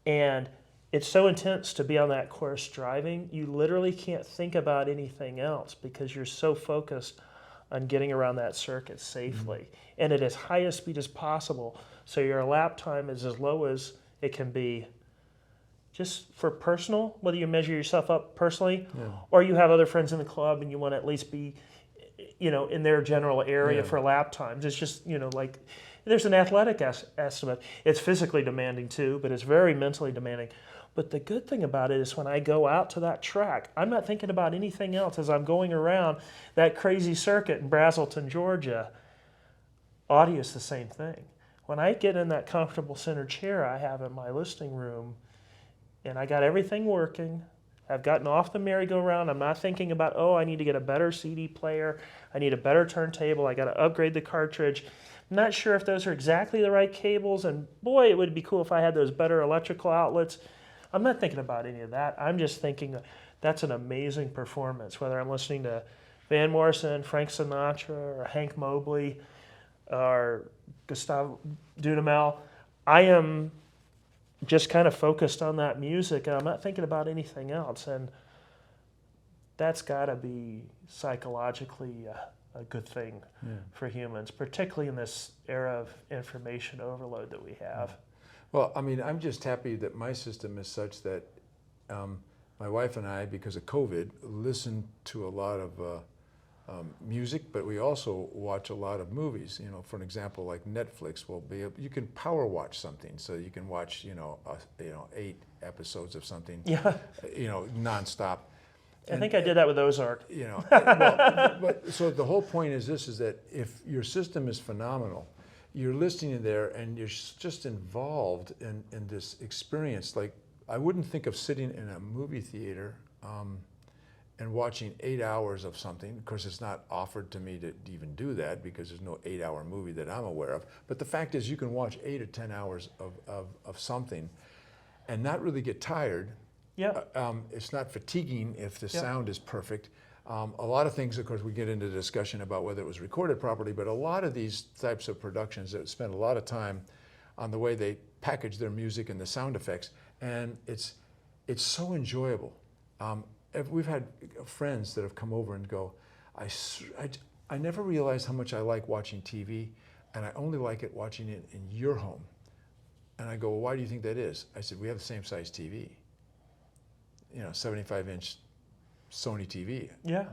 Speaker 2: And it's so intense to be on that course driving, you literally can't think about anything else because you're so focused on getting around that circuit safely and at as high a speed as possible, so your lap time is as low as it can be, just for personal, whether you measure yourself up personally or you have other friends in the club and you want to at least be, in their general area for lap times. It's just, like there's an athletic estimate. It's physically demanding too, but it's very mentally demanding. But the good thing about it is when I go out to that track, I'm not thinking about anything else as I'm going around that crazy circuit in Brazelton, Georgia. Audio is the same thing. When I get in that comfortable center chair I have in my listening room and I got everything working, I've gotten off the merry-go-round, I'm not thinking about, I need to get a better CD player, I need a better turntable, I got to upgrade the cartridge. I'm not sure if those are exactly the right cables, and boy, it would be cool if I had those better electrical outlets. I'm not thinking about any of that. I'm just thinking that's an amazing performance, whether I'm listening to Van Morrison, Frank Sinatra, or Hank Mobley, or Gustave Dudamel. I am just kind of focused on that music, and I'm not thinking about anything else. And that's got to be psychologically a good thing for humans, particularly in this era of information overload that we have.
Speaker 1: Well, I mean, I'm just happy that my system is such that my wife and I, because of COVID, listen to a lot of music, but we also watch a lot of movies. For an example, like Netflix will be, you can power watch something, so you can watch, 8 episodes of something, nonstop.
Speaker 2: I think I did that with Ozark.
Speaker 1: So the whole point is this: is that if your system is phenomenal, you're listening there and you're just involved in this experience. Like, I wouldn't think of sitting in a movie theater and watching 8 hours of something. Of course, it's not offered to me to even do that because there's no 8-hour movie that I'm aware of. But the fact is, you can watch 8 or 10 hours of something and not really get tired. It's not fatiguing if the sound is perfect. A lot of things, of course, we get into the discussion about whether it was recorded properly, but a lot of these types of productions that spend a lot of time on the way they package their music and the sound effects, and it's so enjoyable. We've had friends that have come over and go, I never realized how much I like watching TV, and I only like it watching it in your home. And I go, well, why do you think that is? I said, we have the same size TV. 75-inch Sony TV. Yeah.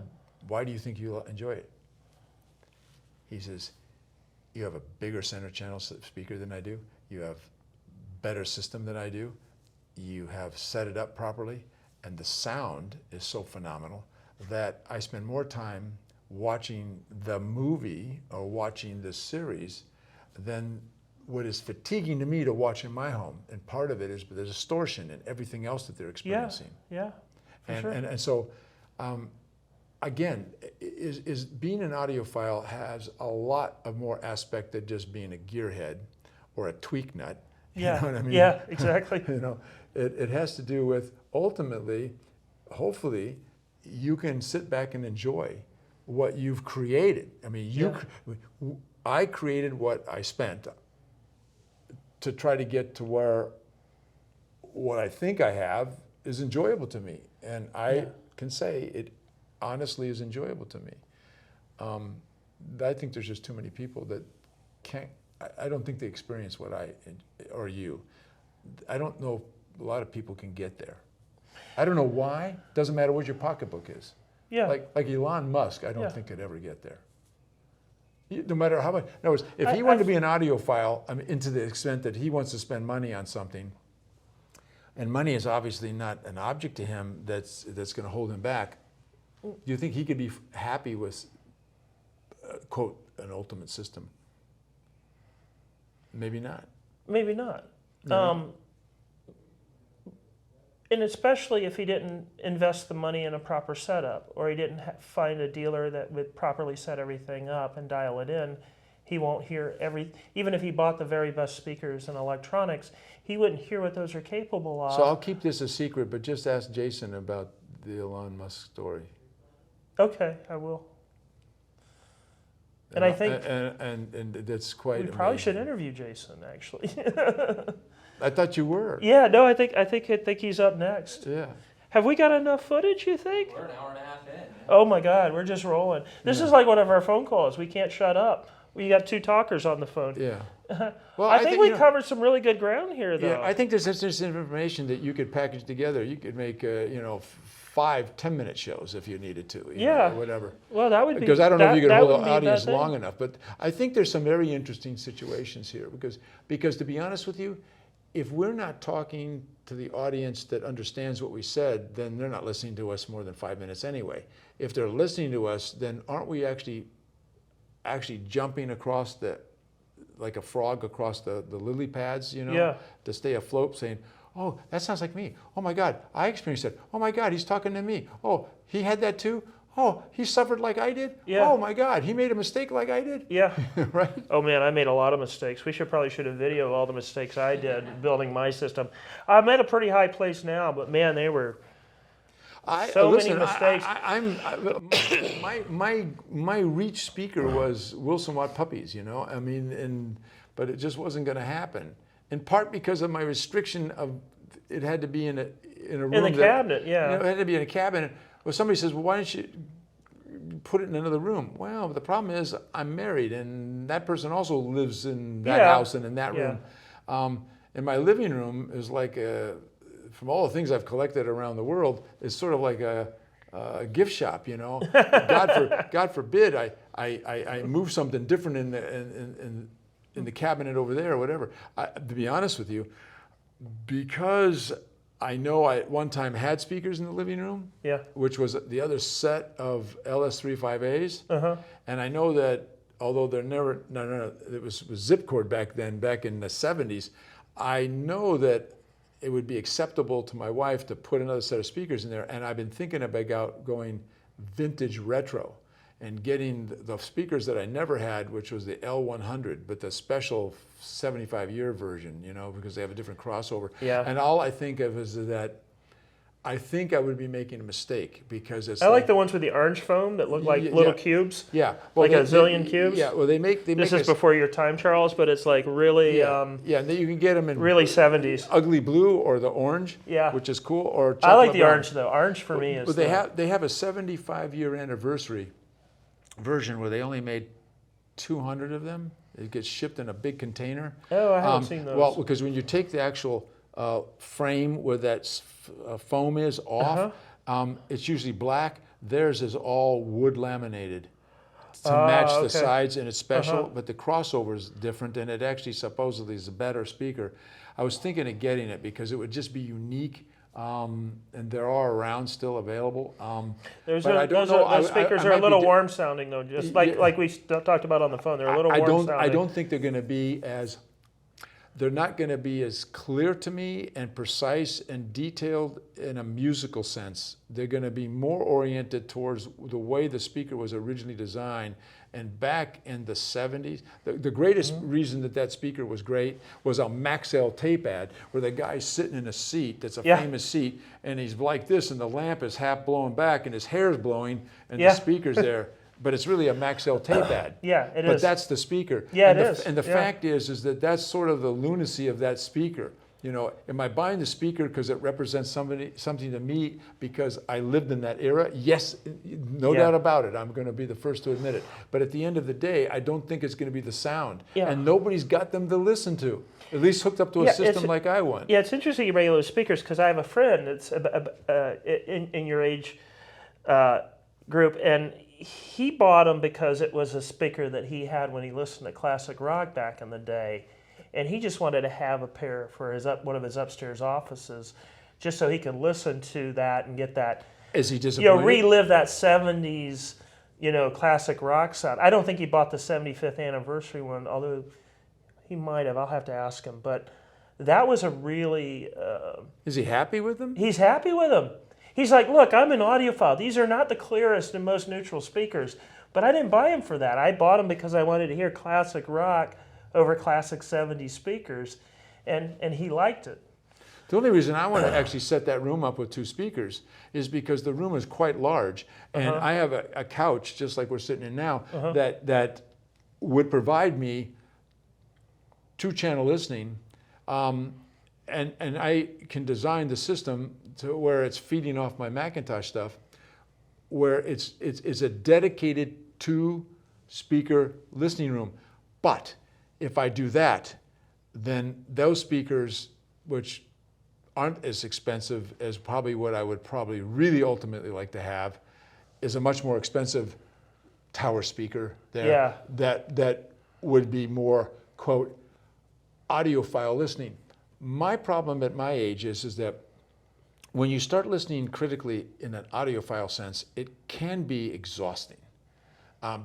Speaker 1: Why do you think you'll enjoy it? He says, you have a bigger center channel speaker than I do. You have better system than I do. You have set it up properly. And the sound is so phenomenal that I spend more time watching the movie or watching the series than what is fatiguing to me to watch in my home. And part of it is the distortion and everything else that they're experiencing. And so, again, is being an audiophile has a lot of more aspect than just being a gearhead or a tweak nut. You know what I mean?
Speaker 2: Yeah, exactly.
Speaker 1: It has to do with, ultimately, hopefully, you can sit back and enjoy what you've created. I mean, I created what I spent to try to get to where what I think I have is enjoyable to me. And I can say it honestly is enjoyable to me. I think there's just too many people that can't, I don't think they experience what or you. I don't know if a lot of people can get there. I don't know why. Doesn't matter what your pocketbook is. Like Elon Musk, I don't think could ever get there. No matter how much. In other words, if he wanted to be an audiophile, I mean, into the extent that he wants to spend money on something, and money is obviously not an object to him that's going to hold him back, do you think he could be happy with, quote, an ultimate system? Maybe not.
Speaker 2: Maybe not. And especially if he didn't invest the money in a proper setup, or he didn't find a dealer that would properly set everything up and dial it in, he won't hear even if he bought the very best speakers and electronics, he wouldn't hear what those are capable of.
Speaker 1: So I'll keep this a secret, but just ask Jason about the Elon Musk story.
Speaker 2: Okay, I will. And I think
Speaker 1: and that's quite amazing.
Speaker 2: We probably should interview Jason, actually.
Speaker 1: I thought you were.
Speaker 2: Yeah, no, I think he's up next.
Speaker 1: Yeah.
Speaker 2: Have we got enough footage, you think?
Speaker 3: We're an hour and a half in. Man.
Speaker 2: Oh my God, we're just rolling. This is like one of our phone calls. We can't shut up. We got 2 talkers on the phone.
Speaker 1: Yeah. Well,
Speaker 2: I think we covered some really good ground here, though.
Speaker 1: Yeah, I think there's this information that you could package together. You could make, 5 10-minute shows if you needed to. You know, whatever.
Speaker 2: Well, that would be
Speaker 1: because I don't know if you could hold an
Speaker 2: the
Speaker 1: audience long enough, but I think there's some very interesting situations here because to be honest with you, if we're not talking to the audience that understands what we said, then they're not listening to us more than 5 minutes anyway. If they're listening to us, then aren't we actually jumping across like a frog across the lily pads, to stay afloat, saying, oh, that sounds like me. Oh my God, I experienced it. Oh my God, he's talking to me. Oh, he had that too? Oh, he suffered like I did?
Speaker 2: Yeah.
Speaker 1: Oh my God, he made a mistake like I did?
Speaker 2: Yeah.
Speaker 1: Right?
Speaker 2: Oh man, I made a lot of mistakes. We probably should have videoed all the mistakes I did building my system. I'm at a pretty high place now, but man, they were many mistakes.
Speaker 1: My reach speaker was Wilson Watt puppies, I mean, but it just wasn't going to happen. In part because of my restriction of it had to be in a room.
Speaker 2: In the cabinet, yeah.
Speaker 1: It had to be in a cabinet. Well, somebody says, well, why don't you put it in another room? Well, the problem is I'm married, and that person also lives in that house and in that room. And my living room is like from all the things I've collected around the world, it's sort of like a gift shop, God forbid I move something different in the cabinet over there or whatever. To be honest with you, because I know I at one time had speakers in the living room, which was the other set of LS35As, and I know that although it was zip cord back then, back in the 70s, I know that it would be acceptable to my wife to put another set of speakers in there, and I've been thinking about going vintage retro and getting the speakers that I never had, which was the L100, but the special 75-year version, because they have a different crossover.
Speaker 2: Yeah.
Speaker 1: And all I think of is that I think I would be making a mistake because it's.
Speaker 2: I like the ones with the orange foam that look like little cubes.
Speaker 1: Yeah.
Speaker 2: Well, like a zillion cubes.
Speaker 1: Yeah. Well, they make.
Speaker 2: This is before your time, Charles, but it's like really.
Speaker 1: And then you can get them in
Speaker 2: really 70s.
Speaker 1: Ugly blue or the orange.
Speaker 2: Yeah.
Speaker 1: Which is cool. Or
Speaker 2: I like the
Speaker 1: brown.
Speaker 2: orange though. Orange for me is.
Speaker 1: But they have a 75-year anniversary version where they only made 200 of them. It gets shipped in a big container.
Speaker 2: Oh, I haven't seen those.
Speaker 1: Well, because when you take the actual frame where that foam is off, it's usually black. Theirs is all wood laminated to match the sides, and it's special, but the crossover is different, and it actually supposedly is a better speaker. I was thinking of getting it because it would just be unique. And there are around still available.
Speaker 2: Those speakers are a little warm sounding though, just like we talked about on the phone. They're a little warm sounding.
Speaker 1: I don't think they're going to be they're not going to be as clear to me and precise and detailed in a musical sense. They're going to be more oriented towards the way the speaker was originally designed. And back in the 70s, the greatest reason that speaker was great was a Maxell tape ad where the guy's sitting in a seat that's a famous seat, and he's like this, and the lamp is half blowing back, and his hair's blowing, and the speaker's there. But it's really a Maxell tape ad.
Speaker 2: Yeah, it is.
Speaker 1: But that's the speaker.
Speaker 2: Yeah, it is.
Speaker 1: And the fact is that that's sort of the lunacy of that speaker. Am I buying the speaker because it represents something to me because I lived in that era? Yes, no doubt about it. I'm going to be the first to admit it. But at the end of the day, I don't think it's going to be the sound. Yeah. And nobody's got them to listen to, at least hooked up to a system like I want.
Speaker 2: Yeah, it's interesting you bring those speakers because I have a friend that's in your age group, and he bought them because it was a speaker that he had when he listened to classic rock back in the day. And he just wanted to have a pair for one of his upstairs offices, just so he could listen to that and get that.
Speaker 1: Is he disappointed?
Speaker 2: Relive that 70s, classic rock sound. I don't think he bought the 75th anniversary one, although he might have. I'll have to ask him. But that was a really.
Speaker 1: Is he happy with them?
Speaker 2: He's happy with them. He's like, look, I'm an audiophile. These are not the clearest and most neutral speakers, but I didn't buy them for that. I bought them because I wanted to hear classic rock over classic 70s speakers, and he liked it.
Speaker 1: The only reason I want to actually set that room up with 2 speakers is because the room is quite large, and I have a couch, just like we're sitting in now, that would provide me 2-channel listening, and I can design the system to where it's feeding off my Macintosh stuff, where it's a dedicated 2-speaker listening room. But if I do that, then those speakers, which aren't as expensive as probably what I would probably really ultimately like to have, is a much more expensive tower speaker there that would be more, quote, audiophile listening. My problem at my age is that when you start listening critically in an audiophile sense, it can be exhausting.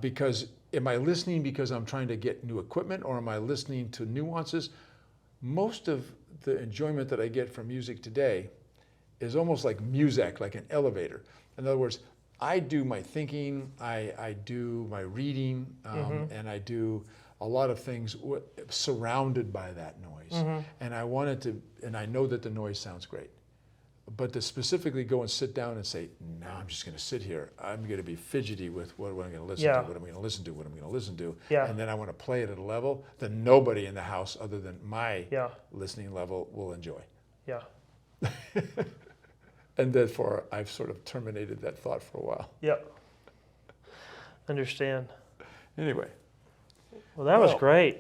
Speaker 1: Because am I listening because I'm trying to get new equipment, or am I listening to nuances? Most of the enjoyment that I get from music today is almost like music, like an elevator. In other words, I do my thinking, I do my reading, and I do a lot of things surrounded by that noise. And I wanted to, and I know that the noise sounds great. But to specifically go and sit down and say, no, I'm just going to sit here. I'm going to be fidgety with what am I going to listen to, what am I going to listen to, what am I going to listen to. And then I want to play it at a level that nobody in the house other than my listening level will enjoy.
Speaker 2: Yeah.
Speaker 1: And therefore, I've sort of terminated that thought for a while.
Speaker 2: Yep. Understand.
Speaker 1: Anyway.
Speaker 2: Well, that was great.